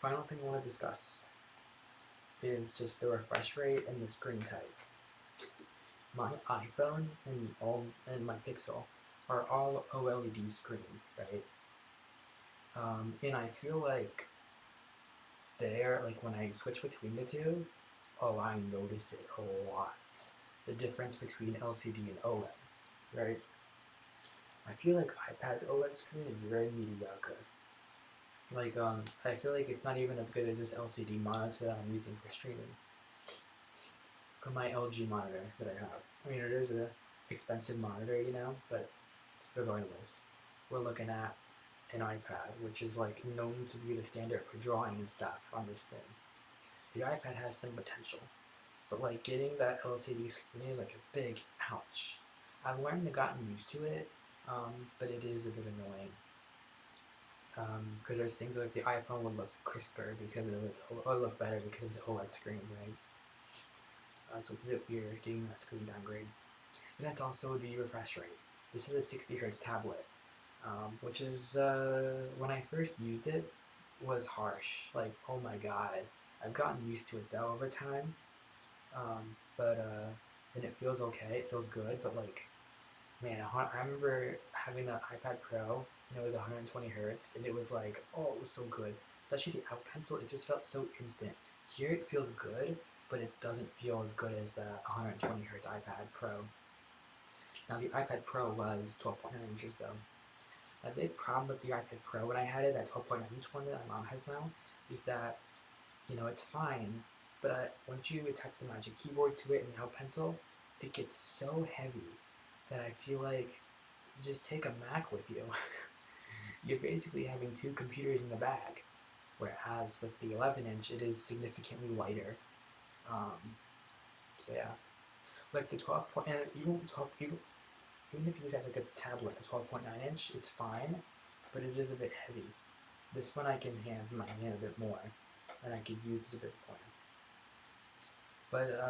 Final thing I want to discuss is just the refresh rate and the screen type. My iPhone and my Pixel are all OLED screens, right? And I feel like when I switch between the two, oh, I notice it a lot. The difference between LCD and OLED, right? I feel like iPad's OLED screen is very mediocre. Like, I feel like it's not even as good as this LCD monitor that I'm using for streaming. Or my LG monitor that I have. I mean, it is an expensive monitor, but regardless, we're looking at an iPad, which is like known to be the standard for drawing and stuff on this thing. The iPad has some potential, but like getting that LCD screen is like a big ouch. I've learned and gotten used to it, but it is a bit annoying. Because there's things like the iPhone would look crisper because of its, or look better because of its OLED screen, right? So it's a bit weird getting that screen downgrade. And that's also the refresh rate. This is a 60 hertz tablet, which is, when I first used it, was harsh. Like, oh my god. I've gotten used to it though over time. And it feels okay, it feels good, but like, man, I remember having that iPad Pro, and it was 120 hertz, and it was like, oh, it was so good. Especially the Apple Pencil, it just felt so instant. Here it feels good, but it doesn't feel as good as the 120 hertz iPad Pro. Now the iPad Pro was 12.9 inches though. A big problem with the iPad Pro when I had it, that 12.9 inch one that my mom has now, is that, it's fine, but once you attach the Magic Keyboard to it and the Apple Pencil, it gets so heavy that I feel like just take a Mac with you. You're basically having two computers in the bag, whereas with the 11 inch, it is significantly lighter. So yeah, like the 12 point, and even the 12, even if you use it as like a tablet, a 12.9 inch, it's fine, but it is a bit heavy. This one I can have in my hand a bit more, and I could use it a bit more. But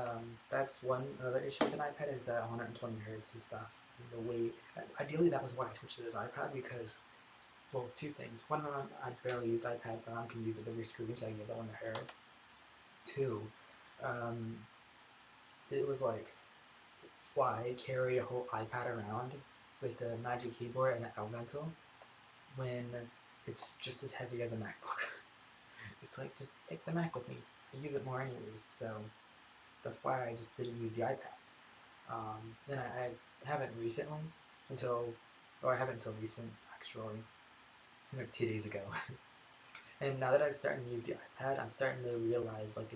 that's one other issue with an iPad, is that 120 hertz and stuff. The way, ideally that was why I switched to this iPad, because, well, two things. One, I barely used iPad, but I can use the bigger screen, so I can get that one to her. Two, it was like, why carry a whole iPad around with a Magic Keyboard and an Apple Pencil when it's just as heavy as a MacBook? It's like, just take the Mac with me. I use it more anyways, so that's why I just didn't use the iPad. Then I haven't recently, I haven't until recent, actually, like 2 days ago. And now that I'm starting to use the iPad, I'm starting to realize, like,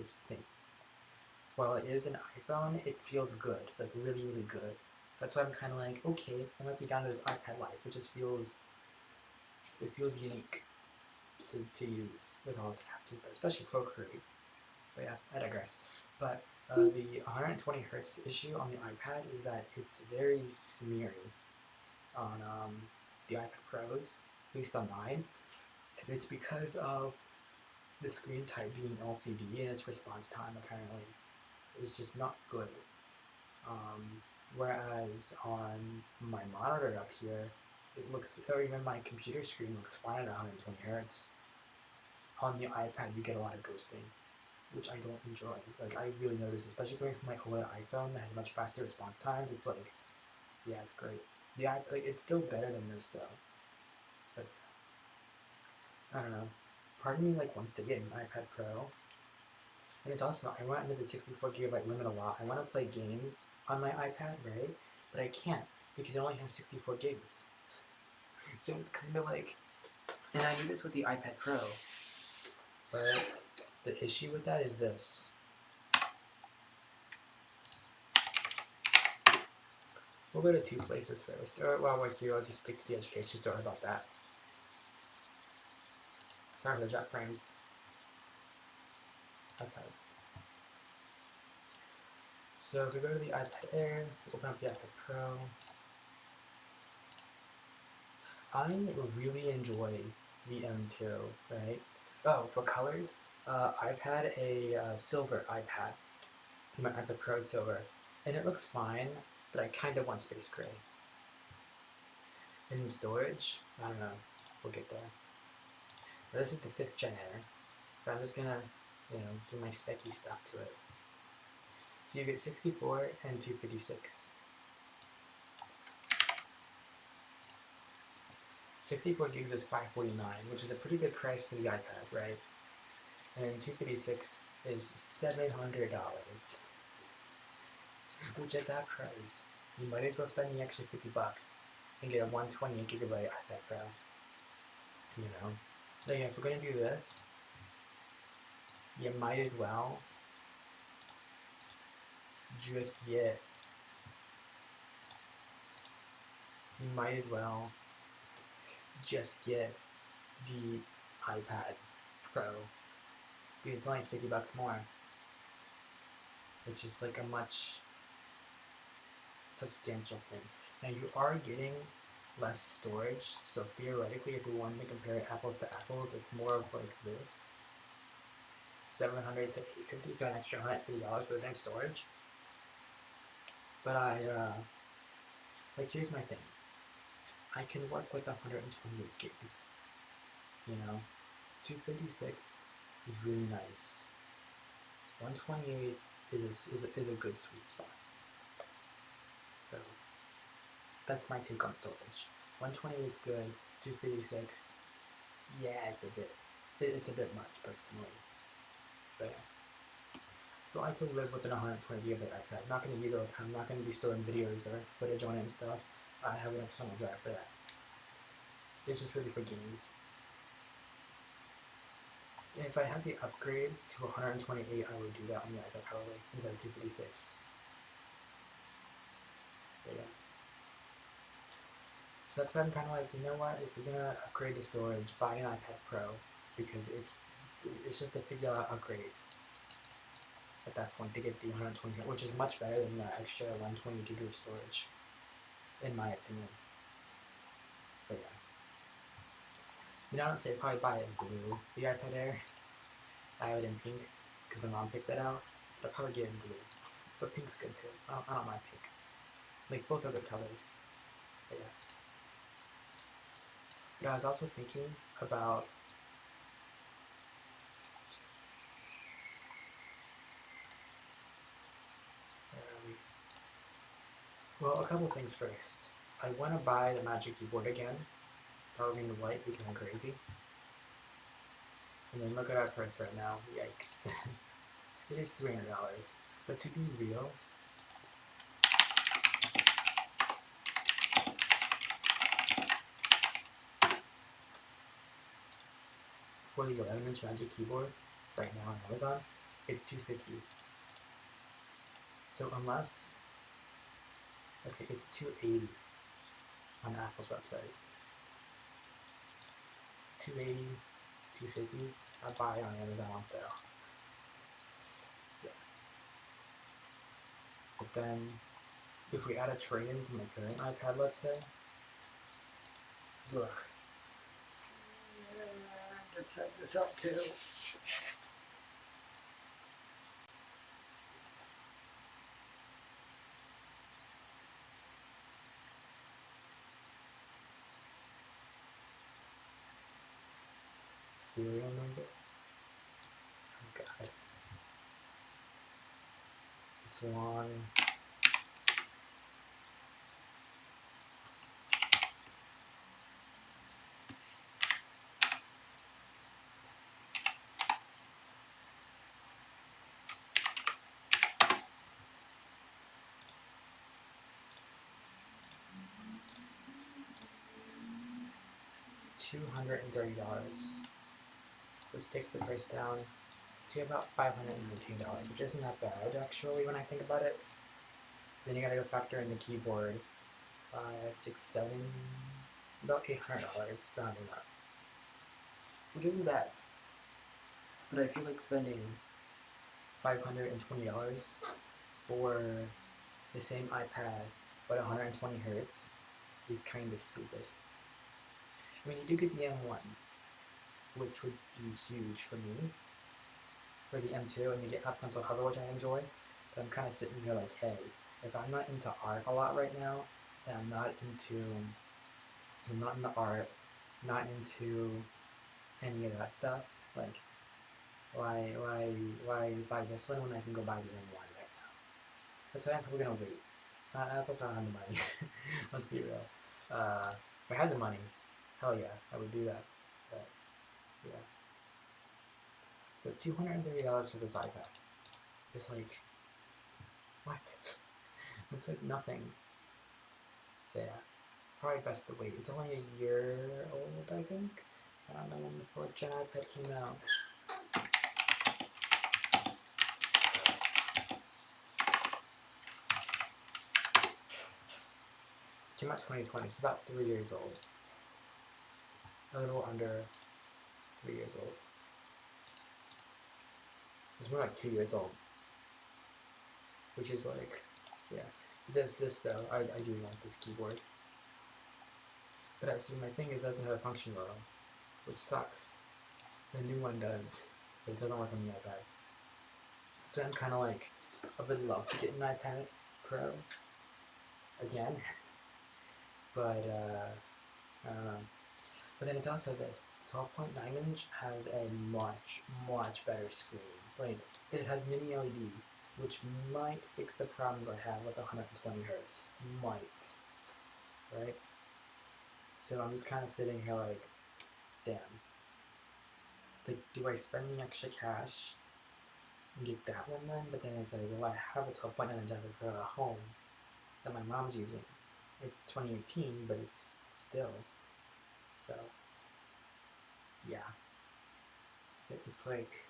while it is an iPhone, it feels good, like really, really good. So that's why I'm kind of like, okay, I might be down to this iPad life. It just feels unique to use with all its apps, especially Procreate. But yeah, I digress. But the 120 hertz issue on the iPad is that it's very smeary on the iPad Pros, at least on mine. And it's because of the screen type being LCD, and its response time apparently is just not good. Whereas on my monitor up here, or even my computer screen looks fine at 120 hertz. On the iPad, you get a lot of ghosting, which I don't enjoy. Like, I really notice, especially coming from my OLED iPhone that has much faster response times. It's like, Yeah, it's great. Yeah, like it's still better than this though. But I don't know. Part of me like wants to get an iPad Pro. And it's also, I want into the 64 gigabyte limit a lot. I want to play games on my iPad, right? But I can't because it only has 64 gigs. So it's kind of like, and I do this with the iPad Pro. But the issue with that is this. We'll go to two places first. Or while we're here, I'll just stick to the education story about that. Sorry for the drop frames. iPad. So if we go to the iPad Air, open up the iPad Pro. I really enjoy the M2, right? Oh, for colors, I've had a silver iPad, my iPad Pro silver, and it looks fine, but I kind of want space gray. And in storage, I don't know, we'll get there. Now, this is the 5th Gen Air, but I'm just gonna, do my specky stuff to it. So you get 64 and 256. 64 gigs is $549, which is a pretty good price for the iPad, right? And 256 is $700. Which at that price, you might as well spend the extra $50 and get a 128 gigabyte iPad Pro. So yeah, if we're gonna do this, you might as well just get. You might as well just get the iPad Pro because it's only $50 more, which is like a much substantial thing. Now you are getting less storage, so theoretically, if we wanted to compare apples to apples, it's more of like this, 700 to 850, so an extra $150 for the same storage. But here's my thing. I can work with 128 gigs. 256 is really nice. 128 is a good sweet spot. So that's my take on storage. 128 is good. 256, yeah, it's a bit much personally. But yeah. So I can live with an 120 gigabyte iPad. I'm not going to use it all the time. I'm not going to be storing videos or footage on it and stuff. I have an external drive for that. It's just really for games. And if I had the upgrade to 128, I would do that on the iPad probably instead of 256. But yeah. So that's why I'm kind of like, you know what? If you're gonna upgrade to storage, buy an iPad Pro because it's just a $50 upgrade at that point to get the 120, which is much better than the extra 120 gig of storage, in my opinion. But yeah. I don't say probably buy it in blue, the iPad Air. I have it in pink because my mom picked that out. But I'll probably get it in blue. But pink's good too. I don't mind pink. Like both are good colors. But yeah. But I was also thinking about well, a couple things first. I want to buy the Magic Keyboard again, probably in white because I'm crazy. And then look at our price right now. Yikes. It is $300. But to be real, for the 11-inch Magic Keyboard right now on Amazon, it's $250. So unless, okay, it's $280 on Apple's website. $280, $250. I buy it on Amazon on sale. Yeah. But then, if we add a trade-in to my current iPad, let's say, ugh. Just had this up too. Serial number? Oh god. It's long. $230, which takes the price down to about $519, which isn't that bad actually when I think about it. Then you gotta go factor in the keyboard, 5, 6, 7, about $800 rounding up, which isn't bad. But I feel like spending $520 for the same iPad but 120 hertz is kind of stupid. I mean, you do get the M1, which would be huge for me, or the M2, and you get Up Pencil Hover, which I enjoy. But I'm kind of sitting here like, hey, if I'm not into art a lot right now, and I'm not into art, not into any of that stuff, like, why buy this one when I can go buy the M1 right now? That's why I'm probably gonna wait. That's also not the money. Let's be real. If I had the money, hell yeah, I would do that. But yeah. So $230 for this iPad. It's like, what? It's like nothing. So yeah, probably best to wait. It's only a year old, I think. I don't know when the 4th gen iPad came out. It came out 2020, so about 3 years old. A little under 3 years old. So it's more like 2 years old. Which is like, yeah. This though, I do want this keyboard. But I see my thing is it doesn't have a function row, which sucks. The new one does, but it doesn't work on the iPad. So I'm kind of like, I would love to get an iPad Pro again, but I don't know. But then it's also this 12.9 inch has a much better screen. Like, it has mini LED, which might fix the problems I have with 120 hertz. Might, right? So I'm just kind of sitting here like, damn. Like, do I spend the extra cash and get that one then? But then it's like, well, I have a 12.9 inch iPad Pro at home that my mom's using. It's 2018, but it's still. So, yeah. It's like,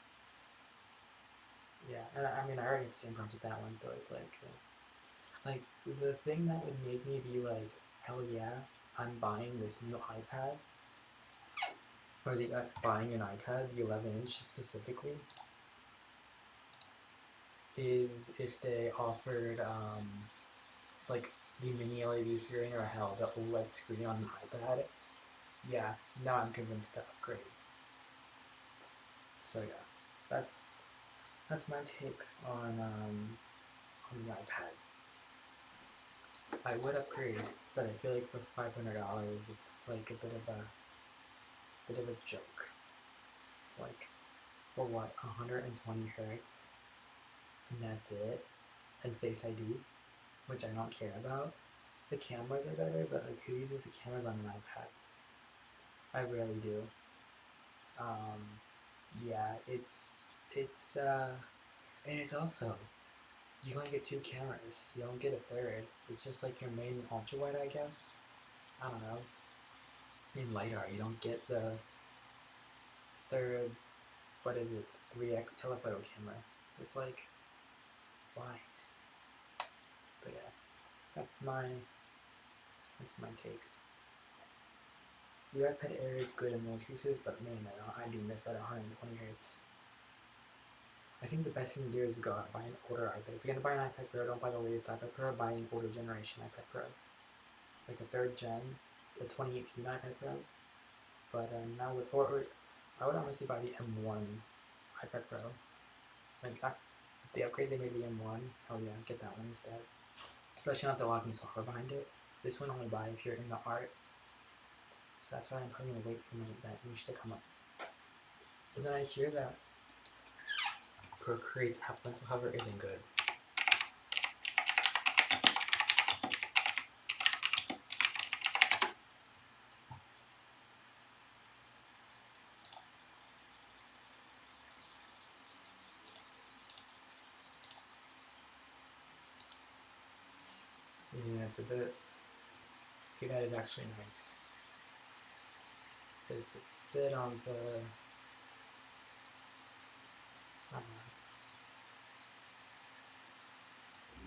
yeah. And I mean, I already had the same problems with that one, so it's like, like, the thing that would make me be like, hell yeah, I'm buying this new iPad, or buying an iPad, the 11 inch specifically, is if they offered, like, the mini LED screen, or hell, the OLED screen on an iPad. Yeah, now I'm convinced to upgrade. So yeah, that's my take on the iPad. I would upgrade, but I feel like for $500, it's like a bit of a joke. It's like, for what, 120 hertz, and that's it, and Face ID, which I don't care about. The cameras are better, but like, who uses the cameras on an iPad? I rarely do. Yeah, and it's also, you only get 2 cameras. You don't get a third. It's just like your main ultra wide, I guess. I don't know. In LiDAR, you don't get the third, what is it, 3x telephoto camera. So it's like, why? But yeah, that's my take. The iPad Air is good in most cases, but man, I do miss that 120 hertz. I think the best thing to do is go out and buy an older iPad. If you're gonna buy an iPad Pro, don't buy the latest iPad Pro, buy an older generation iPad Pro. Like a 3rd gen, a 2018 iPad Pro. But now with, I would honestly buy the M1 iPad Pro. Like, if the upgrades they made the M1, hell yeah, get that one instead. Especially not the locking software behind it. This one only buy if you're in the art. So that's why I'm probably gonna wait for that niche to come up. But then I hear that Procreate's Apple Pencil Hover isn't good. Yeah, it's a bit. Okay, that is actually nice. but it's a bit on the, I don't know.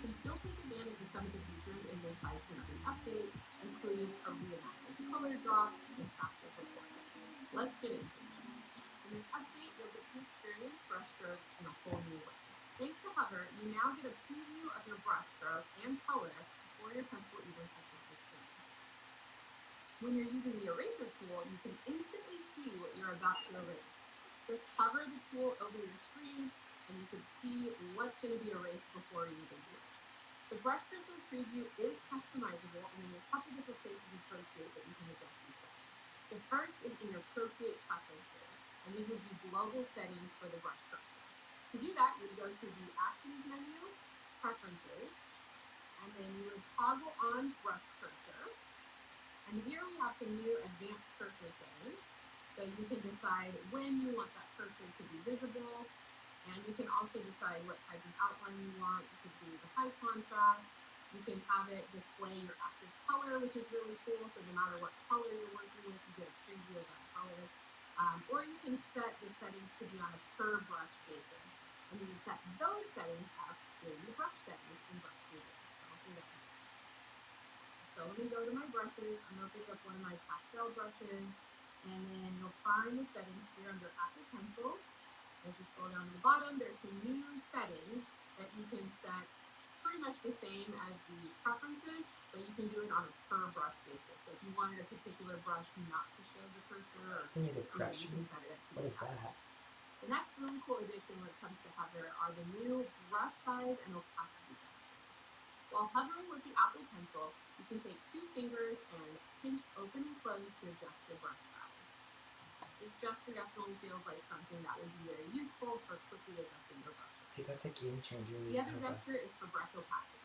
You can still take advantage of some of the features in this 5.3 update, including a reimagined color drop and faster performance. Let's get into it. In this update, you'll get to experience brush strokes in a whole new way. Thanks to Hover, you now get a preview of your brush stroke and color before your pencil even touches the screen. When you're using the eraser tool, you can instantly see what you're about to erase. Just hover the tool over your screen and you can see what's going to be erased before you even do it. The brush cursor preview is customizable, and there are a couple different places in Procreate that you can adjust these settings. The first is in your Procreate preferences, and these would be global settings for the brush cursor. To do that, you would go to the Actions menu, Preferences, and then you would toggle on Brush Cursor. And here we have some new advanced cursor settings. So you can decide when you want that cursor to be visible, and you can also decide what type of outline you want. You could do the high contrast. You can have it display your active color, which is really cool. So no matter what color you're working with, you get a preview of that color. Or you can set the settings to be on a per brush basis. And you can set those settings up in the brush settings in Brush Studio. So I'll do that next. So let me go to my brushes. I'm going to pick up one of my pastel brushes. And then you'll find the settings here under Apple Pencil. As you scroll down to the bottom, there's some new settings that you can set pretty much the same as the preferences, but you can do it on a per brush basis. So if you wanted a particular brush not to show the cursor,
Estimated
you
pressure?
can set it up.
What is that?
The next really cool addition when it comes to Hover are the new brush size and opacity gestures. While hovering with the Apple Pencil, you can take 2 fingers and pinch open and close to adjust your brush size. This gesture definitely feels like something that would be very useful for quickly adjusting your brush.
See, that's a game changer.
The other gesture is for brush opacity.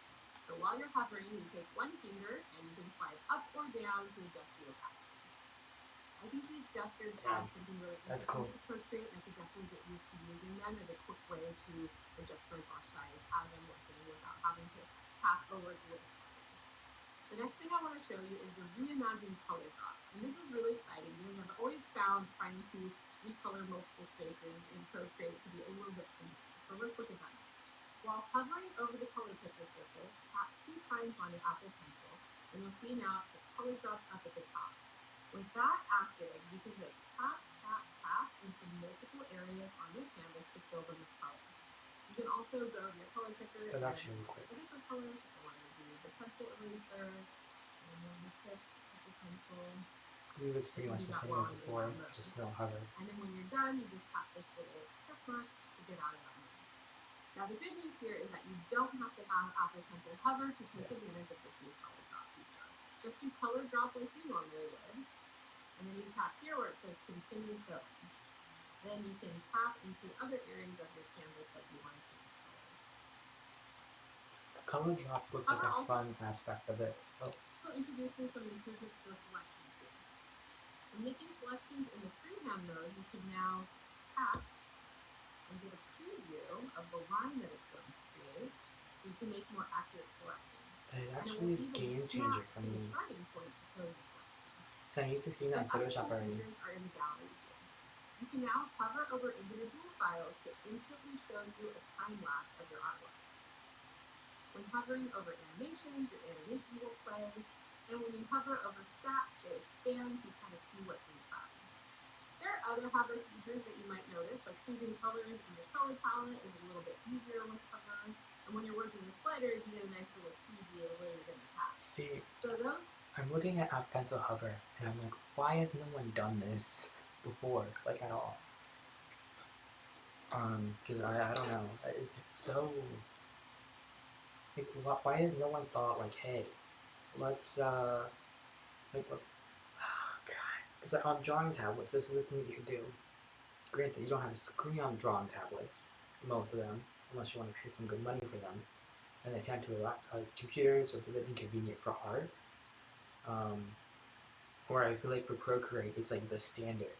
So while you're hovering, you take 1 finger and you can slide up or down to adjust the opacity. I think these gestures add something really interesting to Procreate, and I could definitely get used to using them as a quick way to adjust my brush size as I'm working without having to tap over the little sliders. The next thing I want to show you is the reimagined color drop. And this is really exciting because I've always found trying to recolor multiple spaces in Procreate to be a little bit confusing. So let's look at that next. While hovering over the color picker surface, tap 2 times on your Apple Pencil, and you'll see now it says color drop up at the top. With that active, you can just tap, tap, tap into multiple areas on your canvas to fill them with color. You can also go to your color picker
and actually quick.
different colors. If I want to do the pencil eraser, and then the tip of the pencil.
I believe it's pretty much the same as before, just no hover.
And then when you're done, you just tap this little check mark to get out of that mode. Now the good news here is that you don't have to have Apple Pencil hover to take advantage of this new color drop feature. Just do color drop like you normally would, and then you tap here where it says continue filling. Then you can tap into other areas of your canvas that you want to change color.
Color drop looks like a fun aspect of it.
So introducing some improvements to the selection tool. When making selections in the freehand mode, you can now tap and get a preview of the line that it's going to create, so you can make more accurate selections.
It's actually a game changer for me. So I'm used to seeing that in Photoshop already.
Are in the gallery view. You can now hover over individual files to instantly show you a time lapse of your artwork. When hovering over animations, your animation will play, and when you hover over stats, it expands, you kind of see what's inside. There are other hover features that you might notice, like choosing colors in the color palette is a little bit easier with hover, and when you're working with sliders, you get a nice little preview of where you're going to tap.
See, I'm looking at Apple Pencil Hover, and I'm like, why has no one done this before, like at all? Because I don't know, it's so, like, why has no one thought, like, hey, let's, like, look, oh, God, because on drawing tablets, this is the thing that you can do. Granted, you don't have a screen on drawing tablets, most of them, unless you want to pay some good money for them, and they can't do a lot, computers, so it's a bit inconvenient for art. Or I feel like for Procreate, it's like the standard,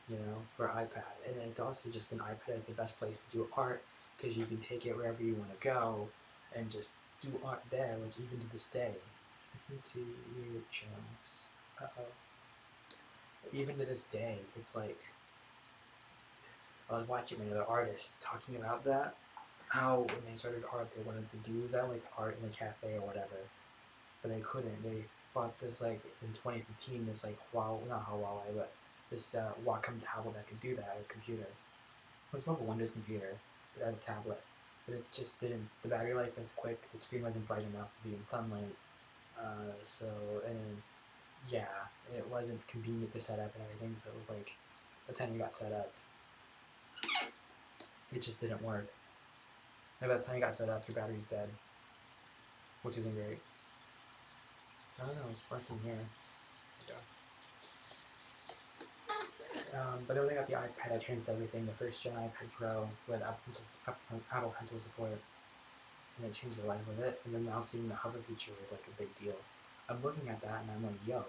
you know, for iPad. And it's also just an iPad is the best place to do art because you can take it wherever you want to go and just do art there, which even to this day. Into your channels. Uh-oh. even to this day, it's like I was watching another artist talking about that. How when they started art, they wanted to do that like art in a cafe or whatever, but they couldn't. They bought this like in 2015 this like not Huawei, but this Wacom tablet that could do that, a computer. It was more of a Windows computer, but as a tablet. But it just didn't. The battery life was quick. The screen wasn't bright enough to be in sunlight. So and yeah, it wasn't convenient to set up and everything. So it was like, by the time you got set up, it just didn't work. And by the time you got set up, your battery's dead, which isn't great. I don't know. It's working here. There we go. But then when I got the iPad, I changed everything. The first gen iPad Pro with Apple Pencil support, and it changed the life of it. And then now seeing the hover feature is like a big deal. I'm looking at that and I'm like, yo,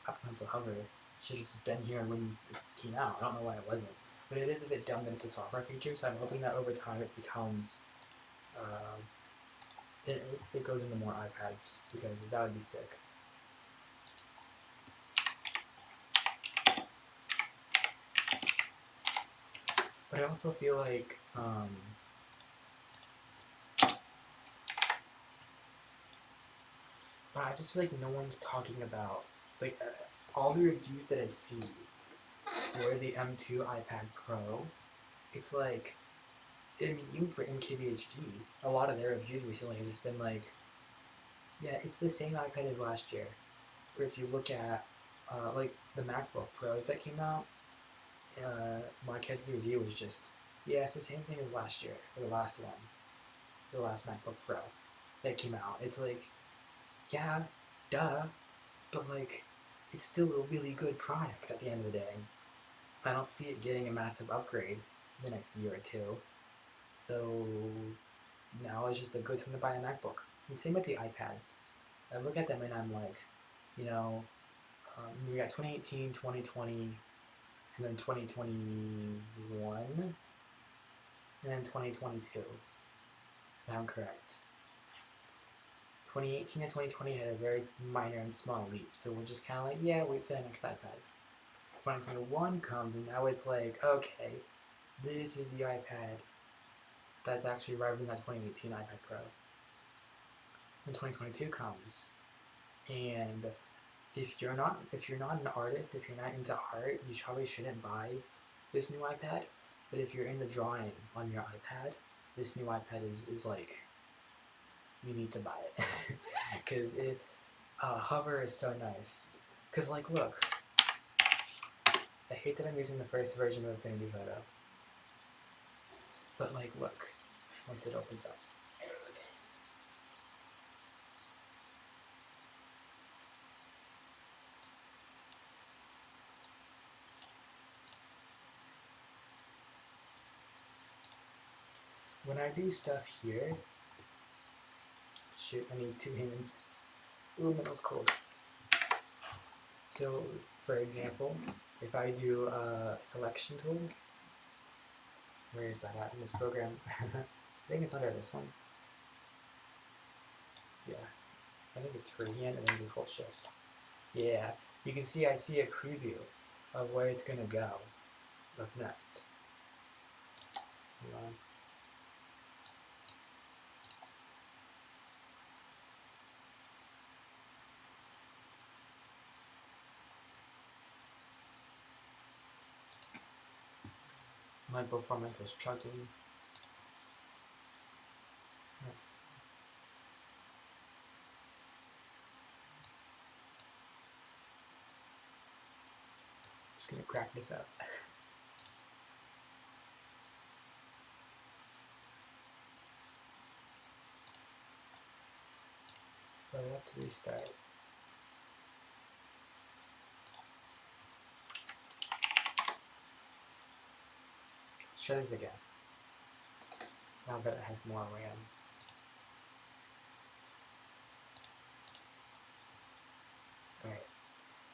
Apple Pencil hover should have just been here when it came out. I don't know why it wasn't. But it is a bit dumb that it's a software feature, so I'm hoping that over time it becomes, it goes into more iPads, because that would be sick. But I also feel like, I just feel like no one's talking about, like, all the reviews that I see for the M2 iPad Pro, it's like, I mean, even for MKBHD, a lot of their reviews recently have just been like, yeah, it's the same iPad as last year. Or if you look at, like, the MacBook Pros that came out, Marquez's review was just, yeah, it's the same thing as last year, or the last one, the last MacBook Pro that came out. It's like, yeah, duh, but like, it's still a really good product at the end of the day. I don't see it getting a massive upgrade in the next year or two. So now it's just a good time to buy a MacBook. And same with the iPads. I look at them and I'm like, you know, we got 2018, 2020, and then 2021, and then 2022. If I'm correct. 2018 and 2020 had a very minor and small leap, so we're just kind of like, yeah, wait for the next iPad. 2021 comes, and now it's like, okay, this is the iPad that's actually rivaling that 2018 iPad Pro. And 2022 comes, and if you're not an artist, if you're not into art, you probably shouldn't buy this new iPad. But if you're into drawing on your iPad, this new iPad is like, you need to buy it. Because hover is so nice. Because like, look, I hate that I'm using the first version of Affinity Photo, but like, look, once it opens up. When I do stuff here, shoot, I need two hands. Ooh, my nose cold. So, for example, if I do a selection tool, where is that at in this program? I think it's under this one. Yeah, I think it's freehand and then just hold shift. Yeah, you can see I see a preview of where it's gonna go up next. Hold on. My performance was chugging. Just gonna crack this up. But I have to restart. Try this again. Now that it has more RAM. Alright.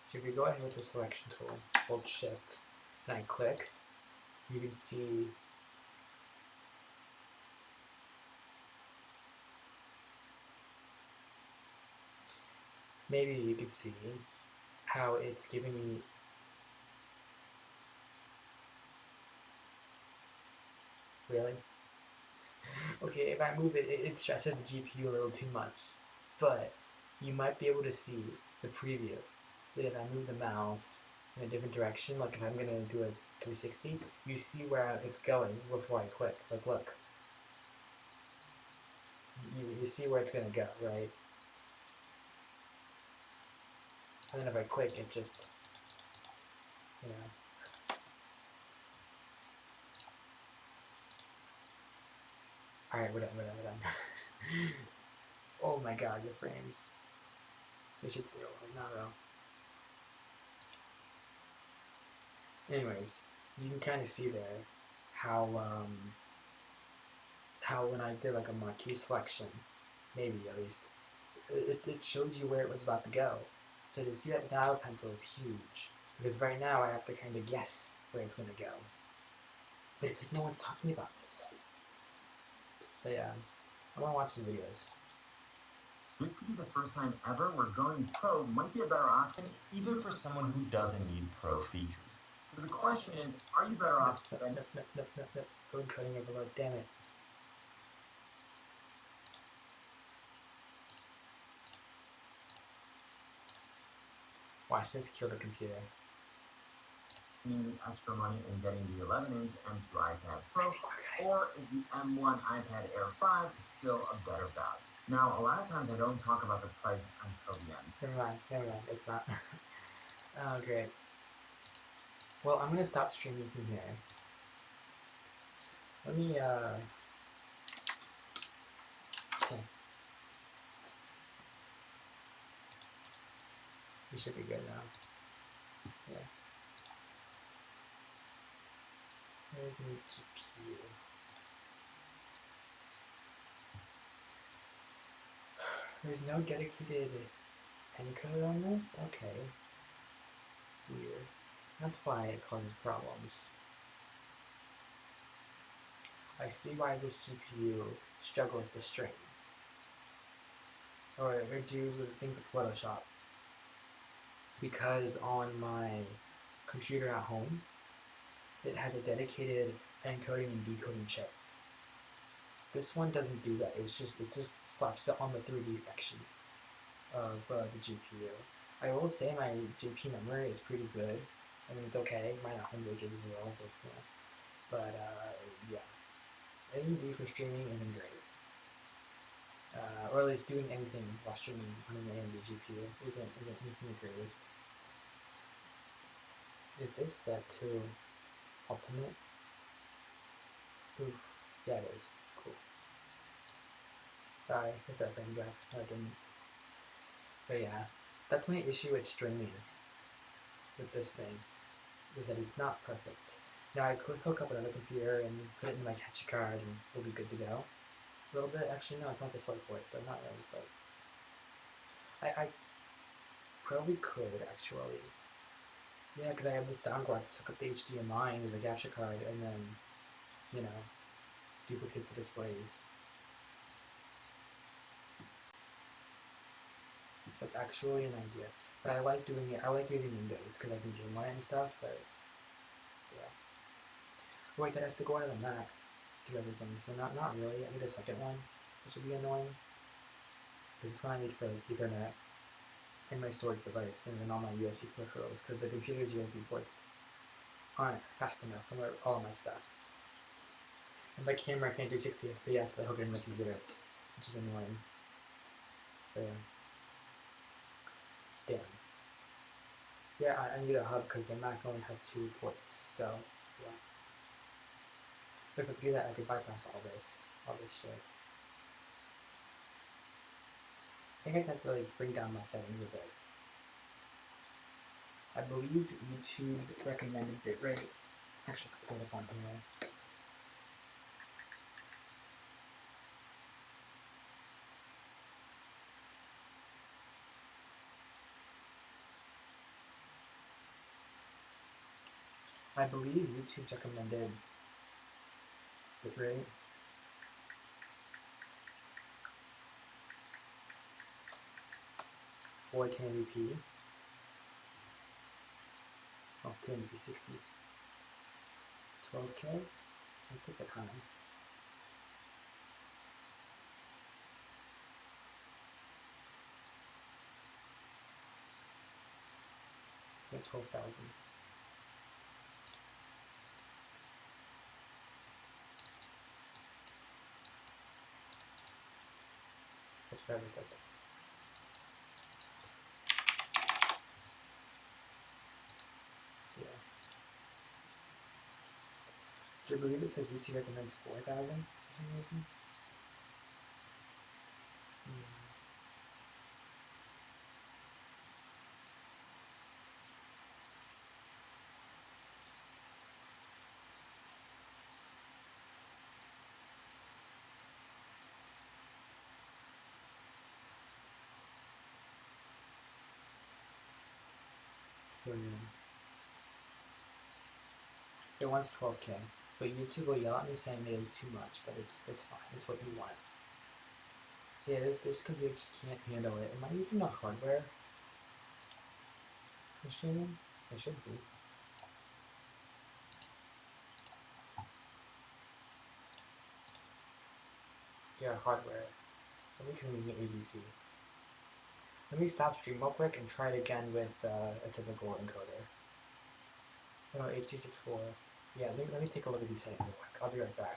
So if you go ahead with the selection tool, hold shift, and I click, you can see maybe you can see how it's giving me Really? Okay, if I move it, it stresses the GPU a little too much. But you might be able to see the preview. That if I move the mouse in a different direction, like if I'm gonna do a 360, you see where it's going before I click. Like, look. You see where it's gonna go, right? And then if I click, it just, you know. Alright, we're done. Oh my god, your frames. They should stay over now, though. Anyways, you can kind of see there how when I did like a marquee selection, maybe at least, it showed you where it was about to go. So to see that with Apple Pencil is huge, because right now I have to kind of guess where it's gonna go. But it's like no one's talking about this. So yeah, I want to watch some videos.
This could be the first time ever where going pro might be a better option, even for someone who doesn't need pro features. So the question is, are you better off spending?
No. I'm cutting it below. Damn it. Watch this kill the computer.
Spending extra money and getting the 11-inch M2 iPad Pro, or is the M1 iPad Air 5 still a better value? Now, a lot of times I don't talk about the price until the end.
Never mind. It's not. Oh, great. Well, I'm gonna stop streaming from here. Let me, okay. We should be good now. Yeah. Where's my GPU? There's no dedicated encode on this? Okay. Weird. That's why it causes problems. I see why this GPU struggles to stream. Or do things like Photoshop. Because on my computer at home, it has a dedicated encoding and decoding chip. This one doesn't do that. It just slaps it on the 3D section of the GPU. I will say my GP memory is pretty good. I mean, it's okay. Mine at home's 8 gigs as well, so it's, but yeah. AMD for streaming isn't great. Or at least doing anything while streaming on an AMD GPU isn't the greatest. Is this set to Ultimate? Ooh, yeah it is. Cool. Sorry if that frame dropped. No, it didn't. But yeah, that's my issue with streaming with this thing, is that it's not perfect. Now I could hook up another computer and put it in my capture card and we'll be good to go. A little bit, actually no, it's not this white port, so not really, but I probably could actually. Yeah, because I have this dongle, I took up the HDMI into the capture card and then, you know, duplicate the displays. That's actually an idea. But I like doing it, I like using Windows because I can game on it and stuff, but yeah. Wait, that has to go into the Mac to do everything, so not really. I need a second one, which would be annoying. This is what I need for Ethernet in my storage device and then all my USB peripherals, because the computer's USB ports aren't fast enough for all of my stuff. And my camera can't do 60 FPS if I hook it in my computer, which is annoying. But yeah. Damn. Yeah, I need a hub because the Mac only has 2 ports, so yeah. But if I could do that, I could bypass all this shit. I think I just have to like bring down my settings a bit. I believe YouTube's recommended bitrate. Actually, I can put it up on here. I believe YouTube's recommended bitrate. For 1080p. Oh, 1080p 60. 12K? That's a bit high. At 12,000. That's whatever it says. Yeah. Do you believe it says YouTube recommends 4,000 for some reason? So yeah. It wants 12K, but YouTube will yell at me saying it is too much, but it's fine. It's what you want. So yeah, this computer just can't handle it. Am I using a hardware for streaming? I should be. Yeah, hardware. At least I'm using ABC. Let me stop stream real quick and try it again with a typical encoder. Oh, H.264. Yeah, let me take a look at these settings real quick. I'll be right back.